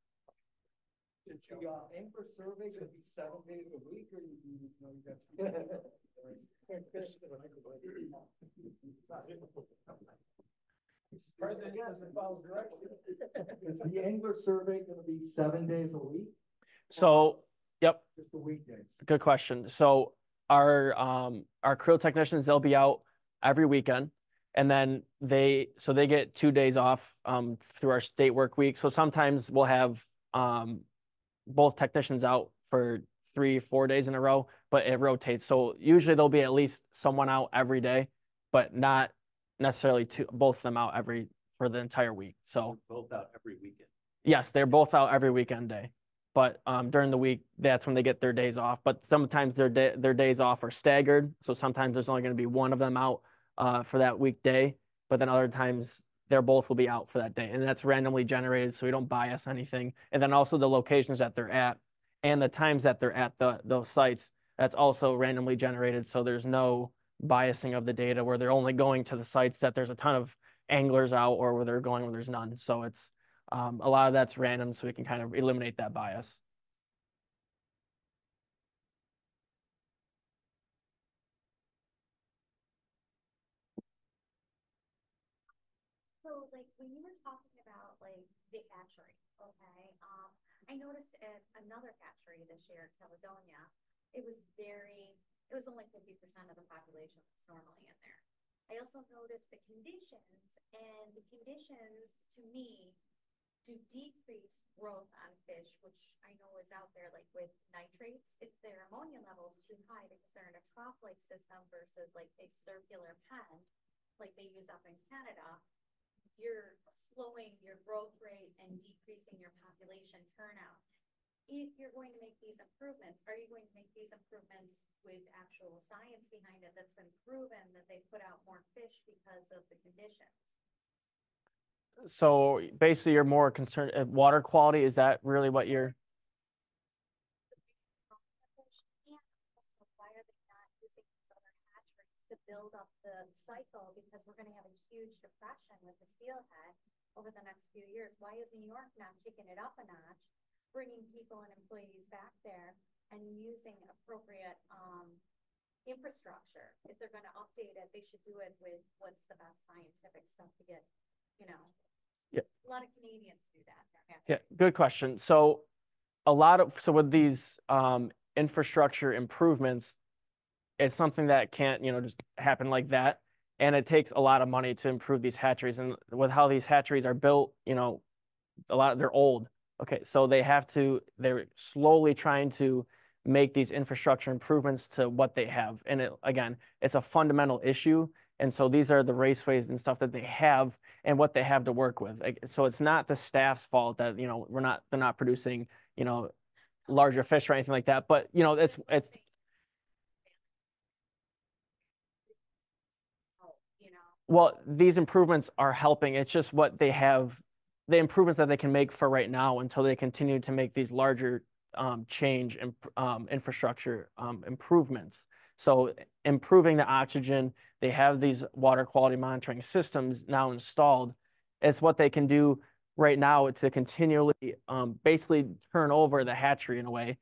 Is the angler survey gonna be 7 days a week, or you got? President doesn't follow directions. Is the angler survey gonna be 7 days a week? So, yep, Just the weekdays? good question. So our creel technicians, they'll be out every weekend, and then they get 2 days off through our state work week. So sometimes we'll have both technicians out for 3-4 days in a row, but it rotates. So usually there'll be at least someone out every day, but not necessarily both of them out for the entire week. So Both out every weekend. yes, they're both out every weekend day, but during the week, that's when they get their days off. But sometimes their days off are staggered. So sometimes there's only going to be one of them out for that weekday, but then other times they're both will be out for that day, and that's randomly generated, so we don't bias anything. And then also the locations that they're at and the times that they're at those sites, that's also randomly generated, so there's no biasing of the data where they're only going to the sites that there's a ton of anglers out, or where they're going where there's none. So it's a lot of that's random, so we can kind of eliminate that bias. So like when you were talking about like the hatchery, okay, I noticed at another hatchery this year in Caledonia, it was only 50% of the population that's normally in there. I also noticed the conditions, and the conditions to me to decrease growth on fish, which I know is out there, like with nitrates, if their ammonia level is too high because they're in a trough-like system versus like a circular pen, like they use up in Canada, you're slowing your growth rate and decreasing your population turnout. If you're going to make these improvements, are you going to make these improvements with actual science behind it that's been proven that they put out more fish because of the conditions? So basically, you're more concerned water quality. Is that really what you're? Why are they not using these other hatcheries to build up the cycle? Because we're going to have a huge depression with the steelhead over the next few years. Why is New York not kicking it up a notch, bringing people and employees back there and using appropriate infrastructure? If they're going to update it, they should do it with what's the best scientific stuff to get, Yeah. A lot of Canadians do that. Yeah, good question. So with these infrastructure improvements, it's something that can't, just happen like that. And it takes a lot of money to improve these hatcheries. And with how these hatcheries are built, they're old. Okay, so they're slowly trying to make these infrastructure improvements to what they have. And it's a fundamental issue. And so these are the raceways and stuff that they have and what they have to work with. So it's not the staff's fault that, they're not producing, larger fish or anything like that. But, it's well, these improvements are helping. It's just what they have, the improvements that they can make for right now until they continue to make these larger change and infrastructure improvements. So improving the oxygen, they have these water quality monitoring systems now installed. It's what they can do right now to continually basically turn over the hatchery in a way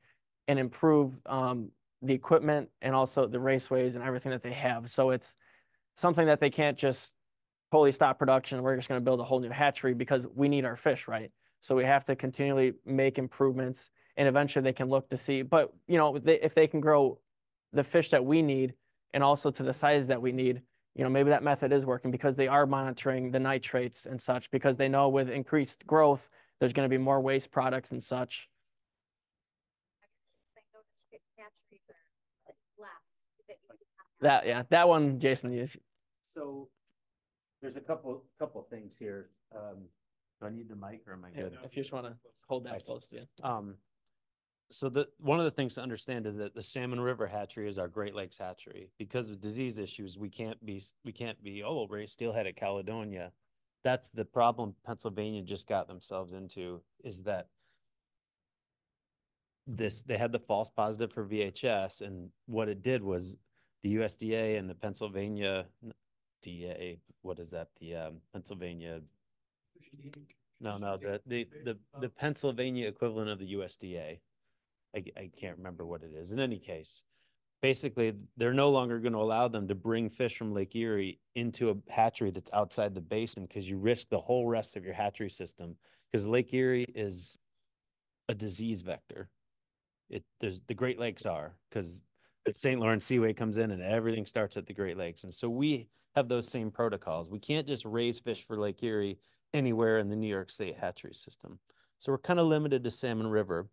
and improve the equipment and also the raceways and everything that they have. So it's something that they can't just totally stop production. We're just going to build a whole new hatchery because we need our fish, right? So we have to continually make improvements and eventually they can look to see, but you know, if they can grow the fish that we need and also to the size that we need, you know, maybe that method is working because they are monitoring the nitrates and such, because they know with increased growth, there's going to be more waste products and such. I noticed hatcheries are less. Yeah, that one, Jason, So there's a couple things here. Do I need the mic or am I good? if you just want to hold that close to you. So one of the things to understand is that the Salmon River hatchery is our Great Lakes hatchery. Because of disease issues, we can't be, oh, we'll raise steelhead at Caledonia. That's the problem Pennsylvania just got themselves into, is that they had the false positive for VHS, and what it did was the USDA and the Pennsylvania DA, what is that? The Pennsylvania, the Pennsylvania equivalent of the USDA. I can't remember what it is. In any case, basically, they're no longer going to allow them to bring fish from Lake Erie into a hatchery that's outside the basin, because you risk the whole rest of your hatchery system, because Lake Erie is a disease vector. There's the Great Lakes are, because the St. Lawrence Seaway comes in and everything starts at the Great Lakes. And so we have those same protocols. We can't just raise fish for Lake Erie anywhere in the New York State hatchery system. So we're kind of limited to Salmon River.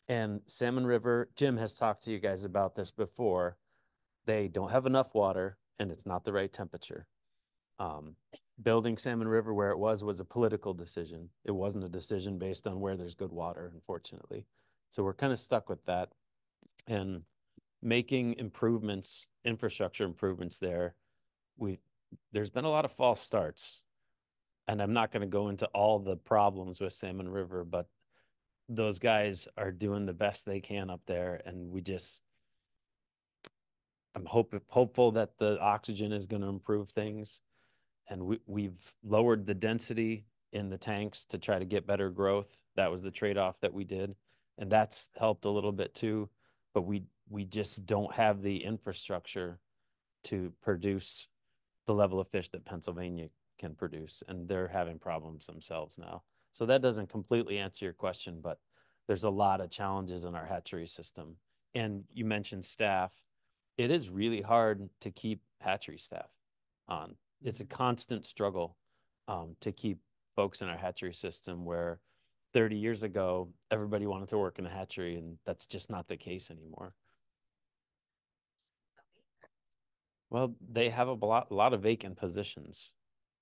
And Salmon River, Jim has talked to you guys about this before. They don't have enough water and it's not the right temperature. Building Salmon River where it was a political decision. It wasn't a decision based on where there's good water, unfortunately. So we're kind of stuck with that, and making improvements, infrastructure improvements there. There's been a lot of false starts, and I'm not going to go into all the problems with Salmon River, but those guys are doing the best they can up there, and I'm hopeful that the oxygen is going to improve things, and we've lowered the density in the tanks to try to get better growth. That was the trade-off that we did, and that's helped a little bit too, but we just don't have the infrastructure to produce the level of fish that Pennsylvania can produce, and they're having problems themselves now. So that doesn't completely answer your question, but there's a lot of challenges in our hatchery system. And you mentioned staff. It is really hard to keep hatchery staff on. It's a constant struggle to keep folks in our hatchery system, where 30 years ago, everybody wanted to work in a hatchery, and that's just not the case anymore. Well, they have a lot of vacant positions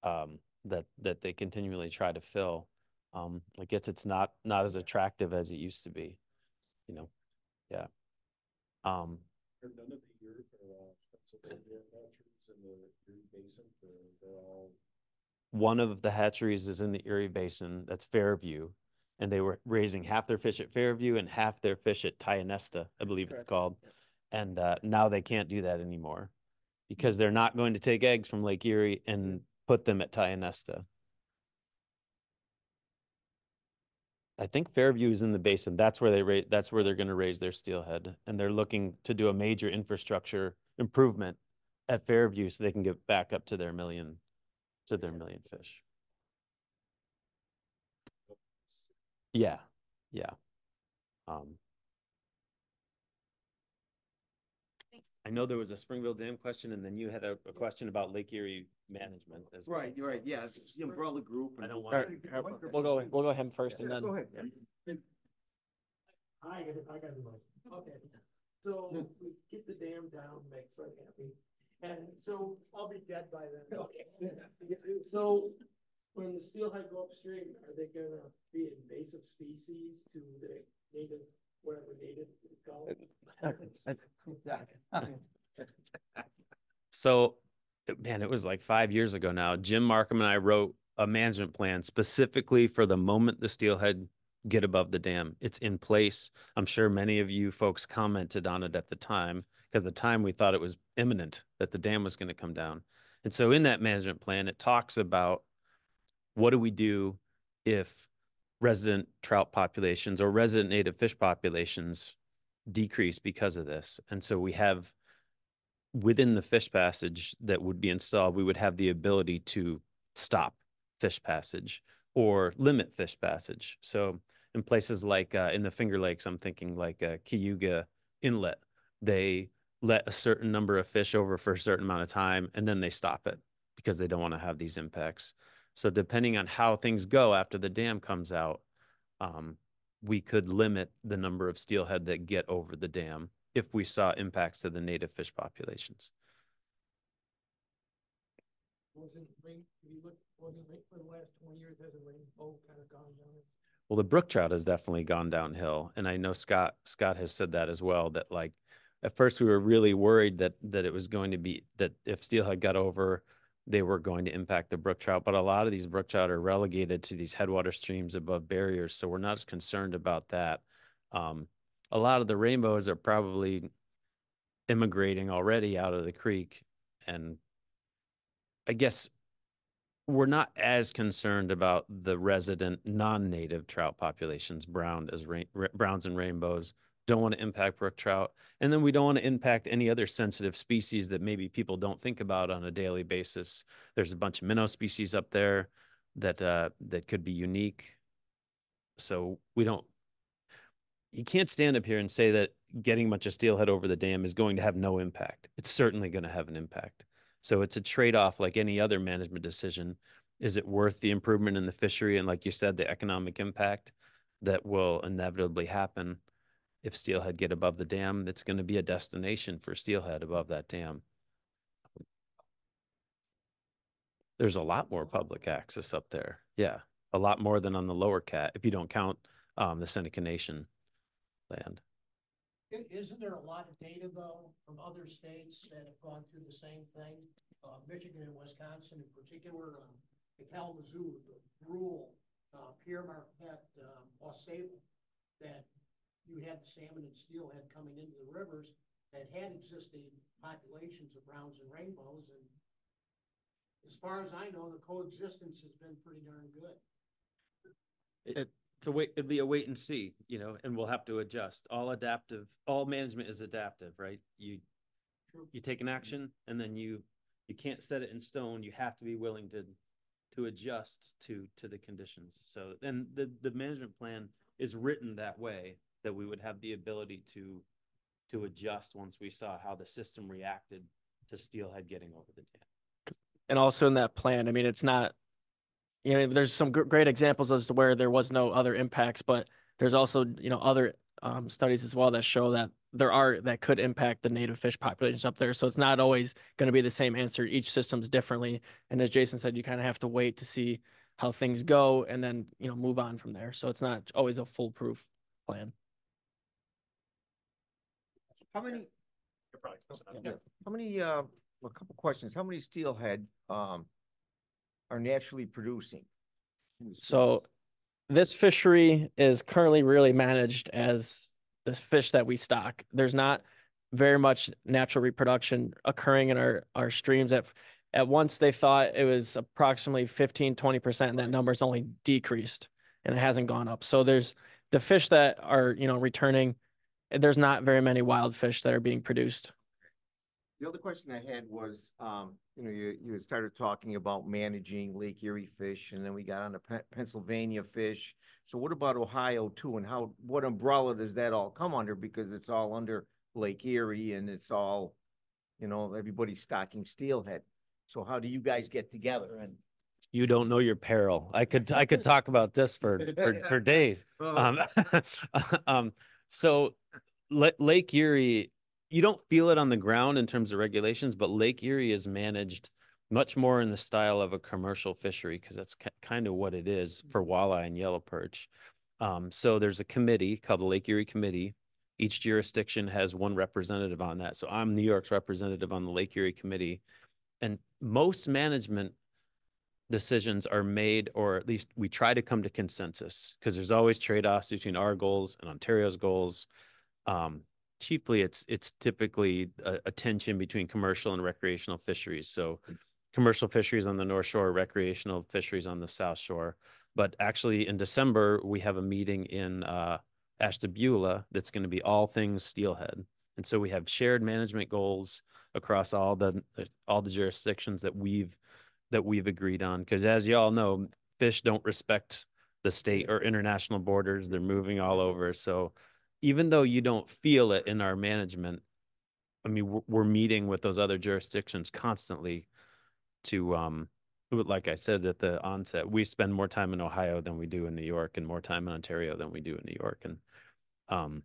that they continually try to fill. I guess it's not as attractive as it used to be, you know. Yeah. Are none of the Pennsylvania hatcheries in the Erie Basin? They're all. One of the hatcheries is in the Erie Basin. That's Fairview, and they were raising half their fish at Fairview and half their fish at Tionesta, I believe it's called. And now they can't do that anymore, because they're not going to take eggs from Lake Erie and put them at Tionesta. I think Fairview is in the basin. That's where they're going to raise their steelhead, and they're looking to do a major infrastructure improvement at Fairview so they can get back up to their million fish. Yeah. I know there was a Springville Dam question, and then you had a question about Lake Erie management as well. Right, you're right, yeah, the umbrella group. I don't want to. We'll go him first, and then. Go ahead. I got the mic. Okay. So we get the dam down, make Fred happy. And so I'll be dead by then. Okay. So when the steelhead go upstream, are they gonna be invasive species to the native, whatever native it's called? So, man, it was like 5 years ago now. Jim Markham and I wrote a management plan specifically for the moment the steelhead get above the dam. It's in place. I'm sure many of you folks commented on it at the time, because at the time we thought it was imminent that the dam was going to come down. And so in that management plan, it talks about what do we do if resident trout populations or resident native fish populations decrease because of this. And so we have, within the fish passage that would be installed, we would have the ability to stop fish passage or limit fish passage. So in places like in the Finger Lakes, I'm thinking like Cayuga Inlet, they let a certain number of fish over for a certain amount of time, and then they stop it because they don't want to have these impacts. So depending on how things go after the dam comes out, we could limit the number of steelhead that get over the dam if we saw impacts to the native fish populations. Wasn't rain, if you look, wasn't rain for the last 20 years, has a rainbow kind of gone down? Well, the brook trout has definitely gone downhill, and I know Scott has said that as well. That like at first we were really worried that it was going to be that if steelhead got over, they were going to impact the brook trout. But a lot of these brook trout are relegated to these headwater streams above barriers, so we're not as concerned about that. A lot of the rainbows are probably immigrating already out of the creek, and I guess we're not as concerned about the resident non-native trout populations, browns and rainbows. Don't want to impact brook trout. And then we don't want to impact any other sensitive species that maybe people don't think about on a daily basis. There's a bunch of minnow species up there that that could be unique. So you can't stand up here and say that getting a bunch of steelhead over the dam is going to have no impact. It's certainly going to have an impact. So it's a trade-off like any other management decision. Is it worth the improvement in the fishery? And like you said, the economic impact that will inevitably happen if steelhead get above the dam. It's going to be a destination for steelhead above that dam. There's a lot more public access up there. Yeah, a lot more than on the lower Cat, if you don't count the Seneca Nation land. Isn't there a lot of data though from other states that have gone through the same thing? Michigan and Wisconsin in particular, the Kalamazoo, the Brule, Pierre Marquette, Osceola, that you had the salmon and steelhead coming into the rivers that had existing populations of browns and rainbows, and as far as I know, the coexistence has been pretty darn good. It'd be a wait and see, and we'll have to adjust. All management is adaptive, right? You take an action and then you can't set it in stone. You have to be willing to adjust to the conditions. So then the management plan is written that way, that we would have the ability to adjust once we saw how the system reacted to steelhead getting over the dam. And also in that plan, I mean, it's not, there's some great examples as to where there was no other impacts, but there's also, other studies as well that show that that could impact the native fish populations up there. So it's not always going to be the same answer. Each system's differently. And as Jason said, you kind of have to wait to see how things go and then, move on from there. So it's not always a foolproof plan. How many, a couple questions. How many steelhead are naturally producing? So this fishery is currently really managed as this fish that we stock. There's not very much natural reproduction occurring in our streams. At once they thought it was approximately 15-20%, and that number's only decreased and it hasn't gone up. So there's the fish that are, returning. There's not very many wild fish that are being produced. The other question I had was, you started talking about managing Lake Erie fish, and then we got on the Pennsylvania fish. So what about Ohio too, and what umbrella does that all come under? Because it's all under Lake Erie, and it's all, everybody's stocking steelhead. So how do you guys get together? And you don't know your peril. I could talk about this for days. So Lake Erie, you don't feel it on the ground in terms of regulations, but Lake Erie is managed much more in the style of a commercial fishery, because that's kind of what it is for walleye and yellow perch. So there's a committee called the Lake Erie Committee. Each jurisdiction has one representative on that. So I'm New York's representative on the Lake Erie Committee. And most management decisions are made, or at least we try to come to consensus, because there's always trade-offs between our goals and Ontario's goals. Chiefly, it's typically a tension between commercial and recreational fisheries. So commercial fisheries on the North Shore, recreational fisheries on the South Shore. But actually in December, we have a meeting in Ashtabula that's going to be all things steelhead. And so we have shared management goals across all the jurisdictions that we've agreed on. Because as you all know, fish don't respect the state or international borders. They're moving all over. So even though you don't feel it in our management, I mean, we're meeting with those other jurisdictions constantly to, like I said at the onset, we spend more time in Ohio than we do in New York, and more time in Ontario than we do in New York. And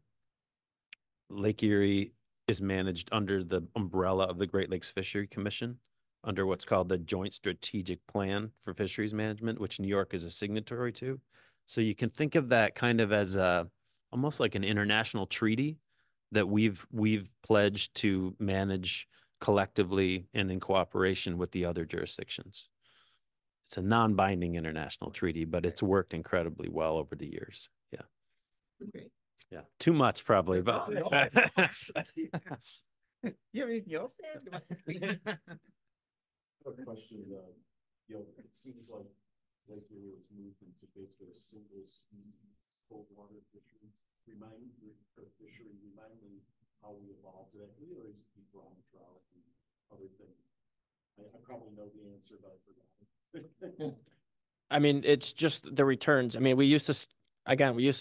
Lake Erie is managed under the umbrella of the Great Lakes Fishery Commission, under what's called the Joint Strategic Plan for Fisheries Management, which New York is a signatory to. So you can think of that kind of as almost like an international treaty that we've pledged to manage collectively and in cooperation with the other jurisdictions. It's a non-binding international treaty, but it's worked incredibly well over the years. Yeah. Great. Yeah. Too much probably, but. You have anything else? A question, it seems like Lake Erie was moved into basically a single species cold water fisheries. Remind me how we evolved to that. We always used to be brown trout and other things. I probably know the answer, but I forgot. I mean, it's just the returns. I mean, we used to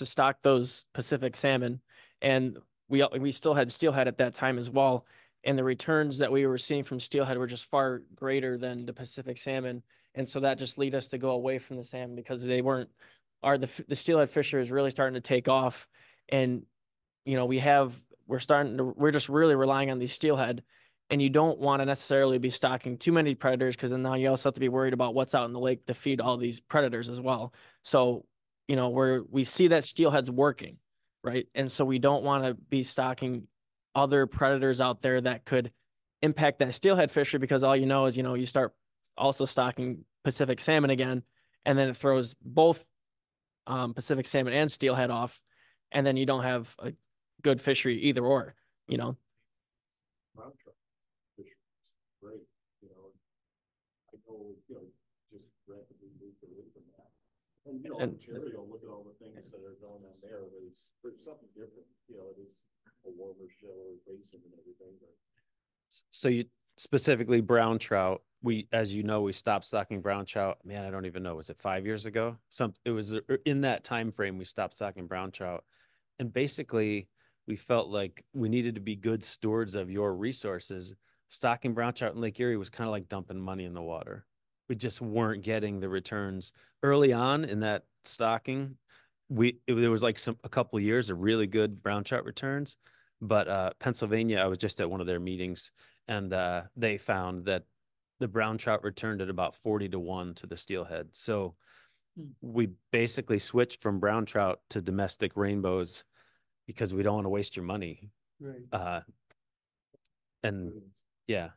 stock those Pacific salmon, and we still had steelhead at that time as well. And the returns that we were seeing from steelhead were just far greater than the Pacific salmon. And so that just led us to go away from the salmon, because they weren't, the steelhead fishery is really starting to take off. And, you know, we're just really relying on these steelhead, and you don't want to necessarily be stocking too many predators, because then now you also have to be worried about what's out in the lake to feed all these predators as well. So, you know, we see that steelhead's working, right? And so we don't want to be stocking other predators out there that could impact that steelhead fishery, because all you know is, you know, you start also stocking Pacific salmon again, and then it throws both Pacific salmon and steelhead off, and then you don't have a good fishery either or, you know. Brown trout fisheries, great, I know, just rapidly moved away from that. And, Ontario, look at all the things that are going on there. There's something different, it is a warmer shallower basin and everything, but. So you specifically brown trout, as you know, we stopped stocking brown trout. Man, I don't even know. Was it 5 years ago? It was in that time frame we stopped stocking brown trout. And basically we felt like we needed to be good stewards of your resources. Stocking brown trout in Lake Erie was kind of like dumping money in the water. We just weren't getting the returns early on in that stocking. There was like a couple of years of really good brown trout returns. But Pennsylvania, I was just at one of their meetings, and they found that the brown trout returned at about 40-1 to the steelhead. So we basically switched from brown trout to domestic rainbows because we don't want to waste your money. Right. And yeah,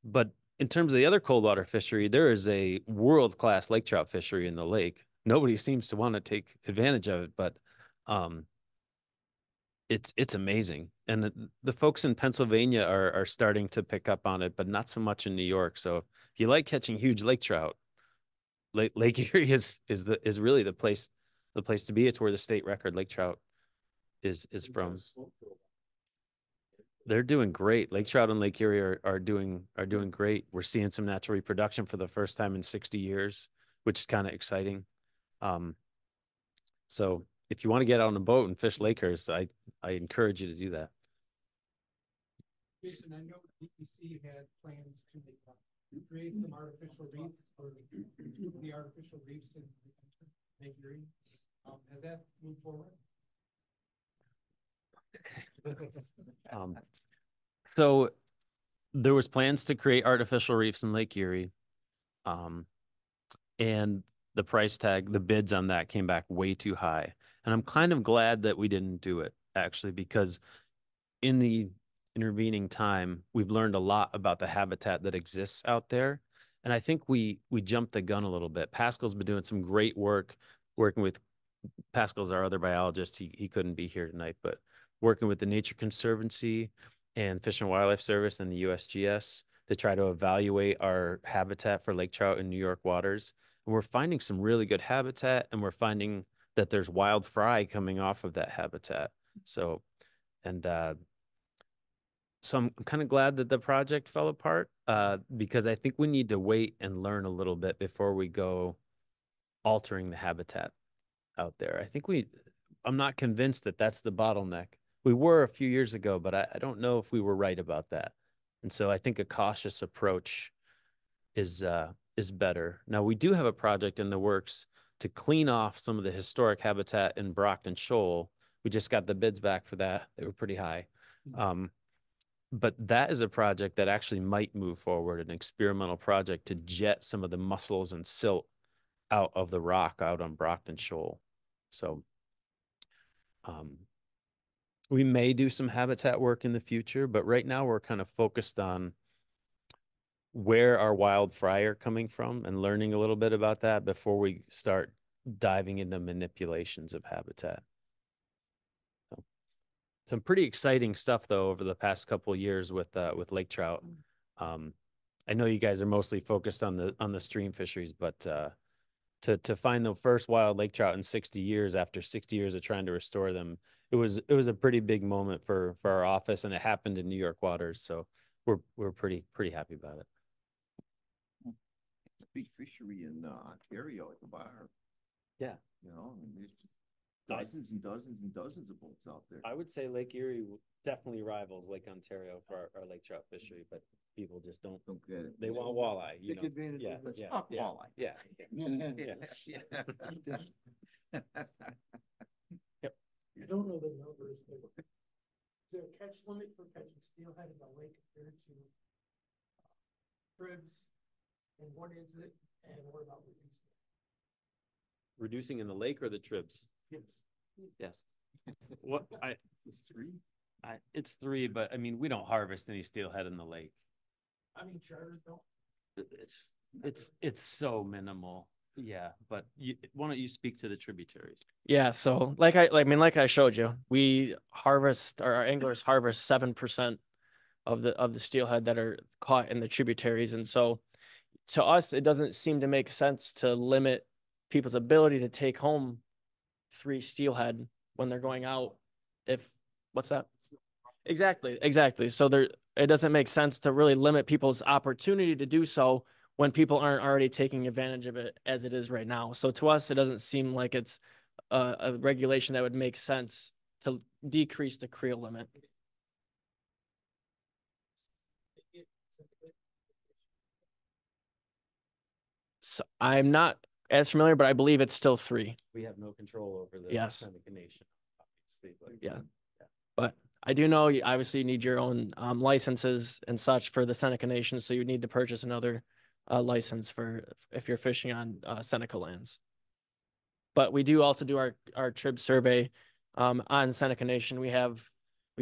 but in terms of the other cold water fishery, there is a world-class lake trout fishery in the lake. Nobody seems to want to take advantage of it, but it's amazing. And the folks in Pennsylvania are starting to pick up on it, but not so much in New York. So if you like catching huge lake trout, Lake Erie is really the place to be. It's where the state record lake trout is from. They're doing great. Lake trout and Lake Erie are doing great. We're seeing some natural reproduction for the first time in 60 years, which is kind of exciting. So if you want to get out on a boat and fish Lakers, I encourage you to do that. Jason, I know DEC had plans to create some artificial reefs, or the artificial reefs in Lake Erie. Has that moved forward? So there was plans to create artificial reefs in Lake Erie. And the price tag, the bids on that came back way too high. And I'm kind of glad that we didn't do it, actually, because in the intervening time, we've learned a lot about the habitat that exists out there. And I think we jumped the gun a little bit. Pascal's been doing some great work working with, Pascal's our other biologist. He couldn't be here tonight, but working with the Nature Conservancy and Fish and Wildlife Service and the USGS to try to evaluate our habitat for lake trout in New York waters. And we're finding some really good habitat, and we're finding that there's wild fry coming off of that habitat. So, so I'm kind of glad that the project fell apart, because I think we need to wait and learn a little bit before we go altering the habitat. out there. I'm not convinced that that's the bottleneck. We were a few years ago, but I don't know if we were right about that. And so I think a cautious approach is better. Now, we do have a project in the works to clean off some of the historic habitat in Brockton Shoal. We just got the bids back for that. They were pretty high. But that is a project that actually might move forward, an experimental project to jet some of the mussels and silt out of the rock out on Brockton Shoal. So we may do some habitat work in the future, but right now we're kind of focused on where our wild fry are coming from and learning a little bit about that before we start diving into manipulations of habitat. So, some pretty exciting stuff though over the past couple of years with lake trout. I know you guys are mostly focused on the stream fisheries, but to find the first wild lake trout in 60 years after 60 years of trying to restore them, it was a pretty big moment for our office, and it happened in New York waters. So we're pretty happy about it. Big fishery in Ontario at the bar. Yeah. You know, and there's dozens and dozens and dozens of boats out there. I would say Lake Erie definitely rivals Lake Ontario for our lake trout fishery, but people just don't get it. They want walleye. Take advantage of the stock walleye. Yeah. Yep. I don't know the numbers, but is there a catch limit for catching steelhead in the lake compared to cribs? And what is it? And what about reducing it? Reducing in the lake or the tribs? Yes. Yes. What It's three. It's three, but I mean we don't harvest any steelhead in the lake. I mean, charters don't. It's so minimal. Yeah, but why don't you speak to the tributaries? Yeah, so like I showed you, we harvest, or our anglers harvest 7% of the steelhead that are caught in the tributaries, and so to us it doesn't seem to make sense to limit people's ability to take home 3 steelhead when they're going out. What's that? Exactly. So it doesn't make sense to really limit people's opportunity to do so when people aren't already taking advantage of it as it is right now. So to us, it doesn't seem like it's a regulation that would make sense to decrease the creel limit. So I'm not as familiar, but I believe it's still 3. We have no control over the Yes. Seneca Nation, obviously. But Yeah. But I do know you obviously need your own licenses and such for the Seneca Nation, so you need to purchase another license if you're fishing on Seneca lands. But we do also do our trib survey on Seneca Nation. We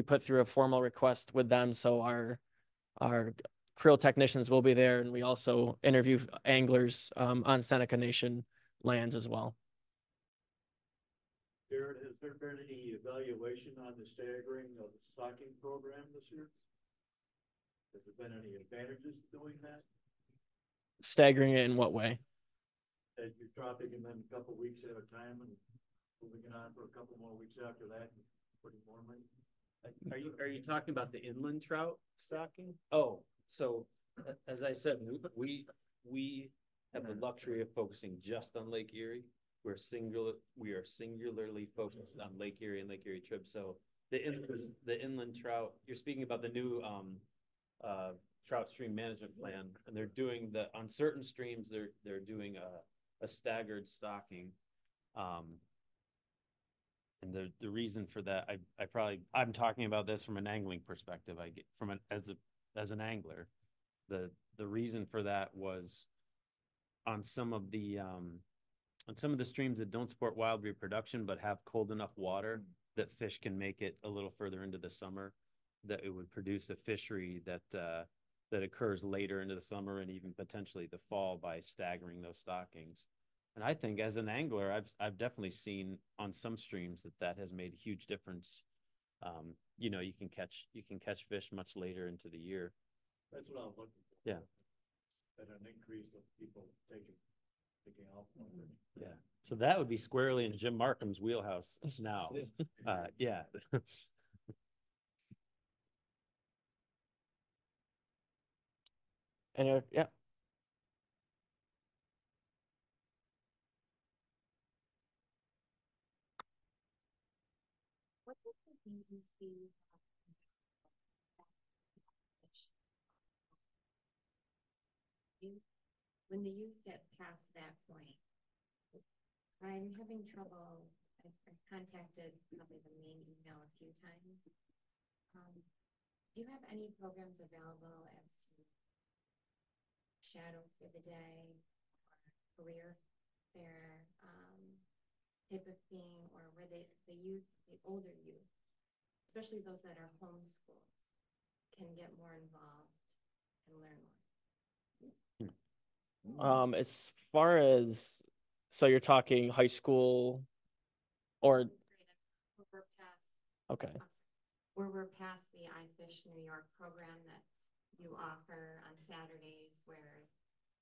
put through a formal request with them, so our creel technicians will be there, and we also interview anglers on Seneca Nation lands as well. Jarrod, has there been any evaluation on the staggering of the stocking program this year? Has there been any advantages to doing that? Staggering it in what way? That you're dropping them in a couple weeks at a time and moving it on for a couple more weeks after that, and putting more money? Are you talking about the inland trout stocking? Oh, so as I said, we have the luxury of focusing just on Lake Erie. We are singularly focused on Lake Erie and Lake Erie trib. So the inland trout, you're speaking about the new trout stream management plan, and they're doing on certain streams they're doing a staggered stocking. And the reason for that, I'm talking about this from an angling perspective. I get as an angler, the reason for that was on some of the streams that don't support wild reproduction but have cold enough water that fish can make it a little further into the summer, that it would produce a fishery that occurs later into the summer and even potentially the fall by staggering those stockings. And I think as an angler, I've definitely seen on some streams that has made a huge difference. You can catch fish much later into the year. That's what I'm looking for. Yeah. At an increase of people taking off. Yeah. So that would be squarely in Jim Markham's wheelhouse now. Yeah. And yeah. what does the DEC when the youth get past that point? I'm having trouble. I've contacted probably the main email a few times. Do you have any programs available as to shadow for the day or career fair type of thing, or where the youth, the older youth, especially those that are homeschooled, can get more involved and learn more? As far as, so you're talking high school or, We're past, okay. where we're past the iFish New York program that you offer on Saturdays where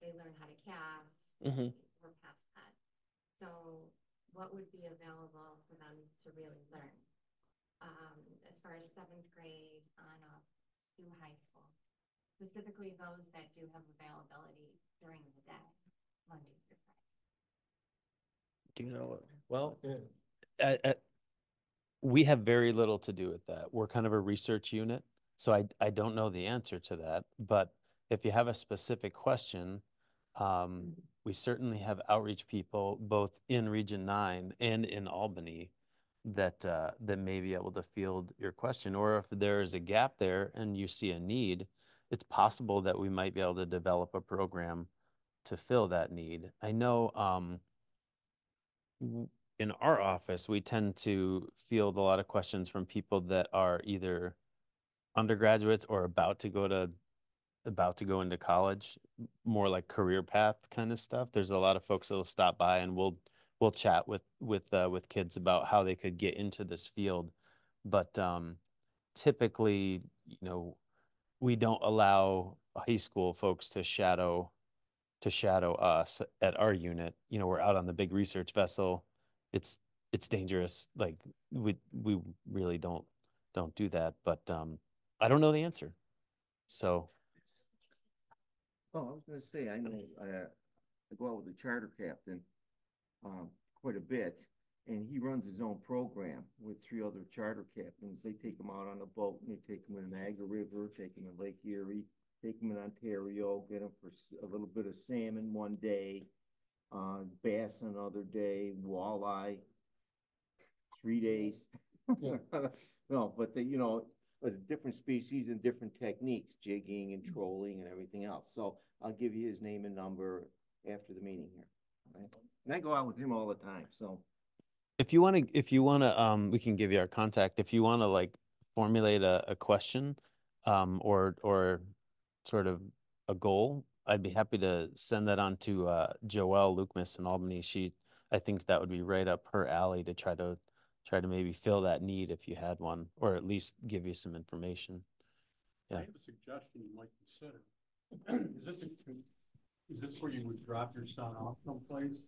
they learn how to cast. Mm-hmm. We're past that. So what would be available for them to really learn? As far as 7th grade on up through high school, specifically those that do have availability during the day, Monday through Friday. Do you know what? Well, we have very little to do with that. We're kind of a research unit, so I don't know the answer to that. But if you have a specific question, we certainly have outreach people both in Region 9 and in Albany that that may be able to field your question. Or if there is a gap there and you see a need, it's possible that we might be able to develop a program to fill that need. I know in our office, we tend to field a lot of questions from people that are either undergraduates or about to go into college, more like career path kind of stuff. There's a lot of folks that'll stop by and we'll chat with kids about how they could get into this field. But typically, you know, we don't allow high school folks to shadow us at our unit. You know, we're out on the big research vessel. It's dangerous. Like we really don't do that. But I don't know the answer. So Oh, I was gonna say, I know, I go out with the charter captain, quite a bit, and he runs his own program with 3 other charter captains. They take them out on a boat, and they take them in Niagara River, take them in Lake Erie, take them in Ontario, get them for a little bit of salmon one day, bass another day, walleye 3 days. Yeah. No, but different species and different techniques, jigging and trolling and everything else. So I'll give you his name and number after the meeting here. Right? And I go out with him all the time. So if you want to, we can give you our contact. If you want to like formulate a question, or sort of a goal, I'd be happy to send that on to Joelle Lukmas in Albany. I think that would be right up her alley to try to maybe fill that need if you had one, or at least give you some information. I Yeah. have a suggestion you might consider. Is this where you would drop your son off someplace,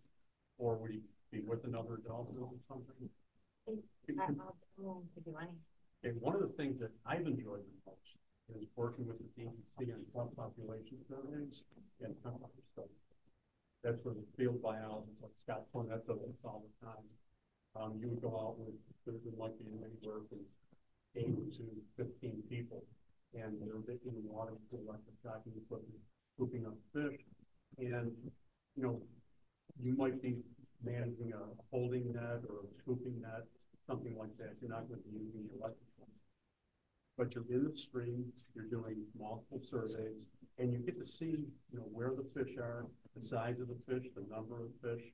or would he be with another adult or something? Okay, one of the things that I've enjoyed the most is working with the DEC on club population surveys and temperature studies. That's where the field biologists like Scott Cornett does this all the time. You would go out with, there might be anywhere from 8 to 15 people, and they're in the water with electric shocking equipment, scooping up fish, and you might be managing a holding net or a scooping net, something like that. You're not going to be using the electric one, but you're in the stream, you're doing multiple surveys, and you get to see where the fish are, the size of the fish, the number of fish.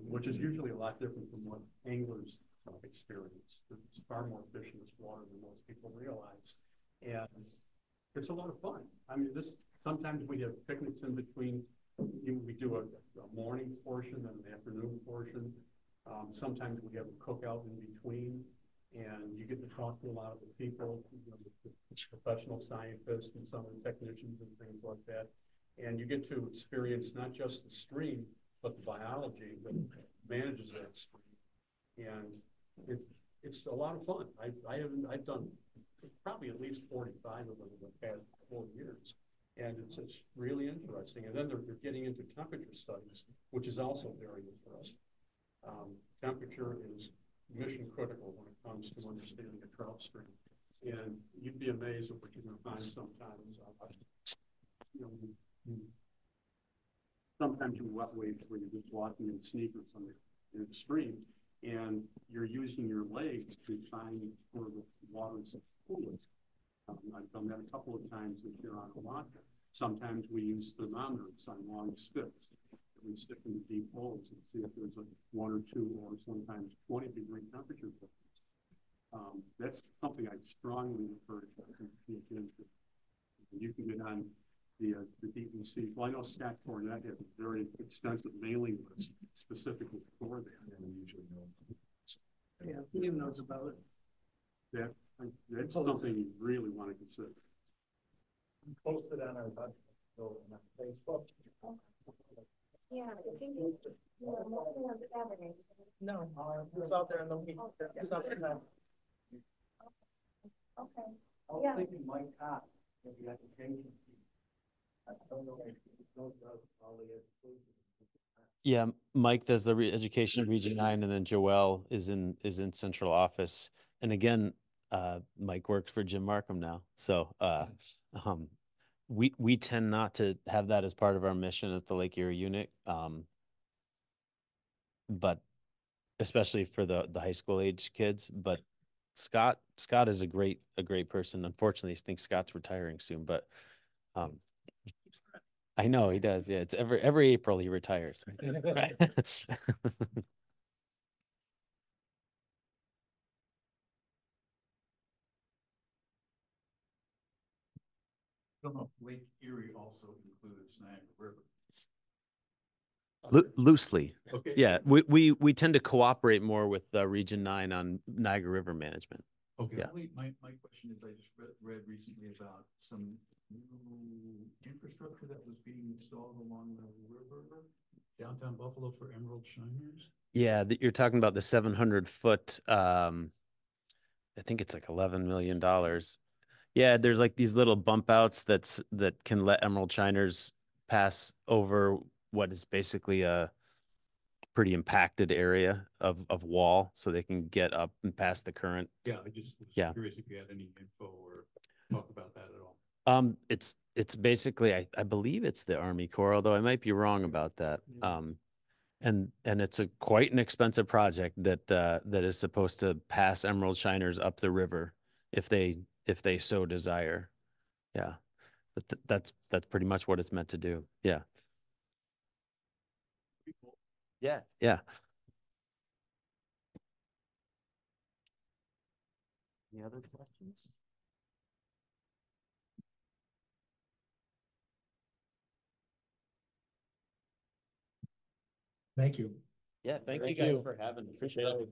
Which is usually a lot different from what anglers experience. There's far more fish in this water than most people realize. And it's a lot of fun. I mean, sometimes we have picnics in between. We do a morning portion and an afternoon portion. Sometimes we have a cookout in between, and you get to talk to a lot of the people, the professional scientists and some of the technicians and things like that. And you get to experience not just the stream, but the biology that manages that stream, and it's a lot of fun. I've done probably at least 45 of them in the past 4 years, and it's really interesting. And then they're getting into temperature studies, which is also very interesting. Temperature is mission critical when it comes to understanding a trout stream. And you'd be amazed at what you're gonna find sometimes. You know, sometimes you wet waves where you're just walking in sneakers in the stream, and you're using your legs to find where the water's coolest. I've done that a couple of times this year on Oahu. Sometimes we use thermometers on long spits. We stick in the deep holes and see if there's a 1 or 2 or sometimes 20-degree temperature difference. That's something I strongly encourage you to look into. You can get on the DEC. Well, I know Scott Cornett has a very extensive mailing list specifically for that. Yeah, he knows about it. That's something you really want to consider. Posted on our budget, so on Facebook. Yeah, I think it's, nothing on Saturday. No, it's out there in the week, something that. Okay. I was thinking Mike Todd, with the education team. I don't know if he knows all the education. Yeah, Mike does the education of Region 9, and then Joelle is in central office. And again, Mike works for Jim Markham now. So we tend not to have that as part of our mission at the Lake Erie unit. But especially for the high school age kids. But Scott is a great person. Unfortunately, I think Scott's retiring soon, but I know he does. Yeah, it's every April he retires. Right. I don't know if Lake Erie also includes Niagara River. Loosely. Okay. Yeah, we tend to cooperate more with Region 9 on Niagara River management. Okay. Yeah. My question is, I just read recently about some new infrastructure that was being installed along the river, downtown Buffalo for emerald shiners. Yeah, you're talking about the 700-foot. I think it's like $11 million. Yeah, there's like these little bump outs that can let emerald shiners pass over what is basically a pretty impacted area of wall, so they can get up and past the current. Yeah, I just was Yeah. curious if you had any info or talk about that at all. It's basically I believe it's the Army Corps, although I might be wrong about that. And it's quite an expensive project that is supposed to pass emerald shiners up the river if they so desire. Yeah. But that's pretty much what it's meant to do. Yeah. Yeah. Yeah. Any other questions? Thank you. Yeah, thank you guys for having us. Appreciate it.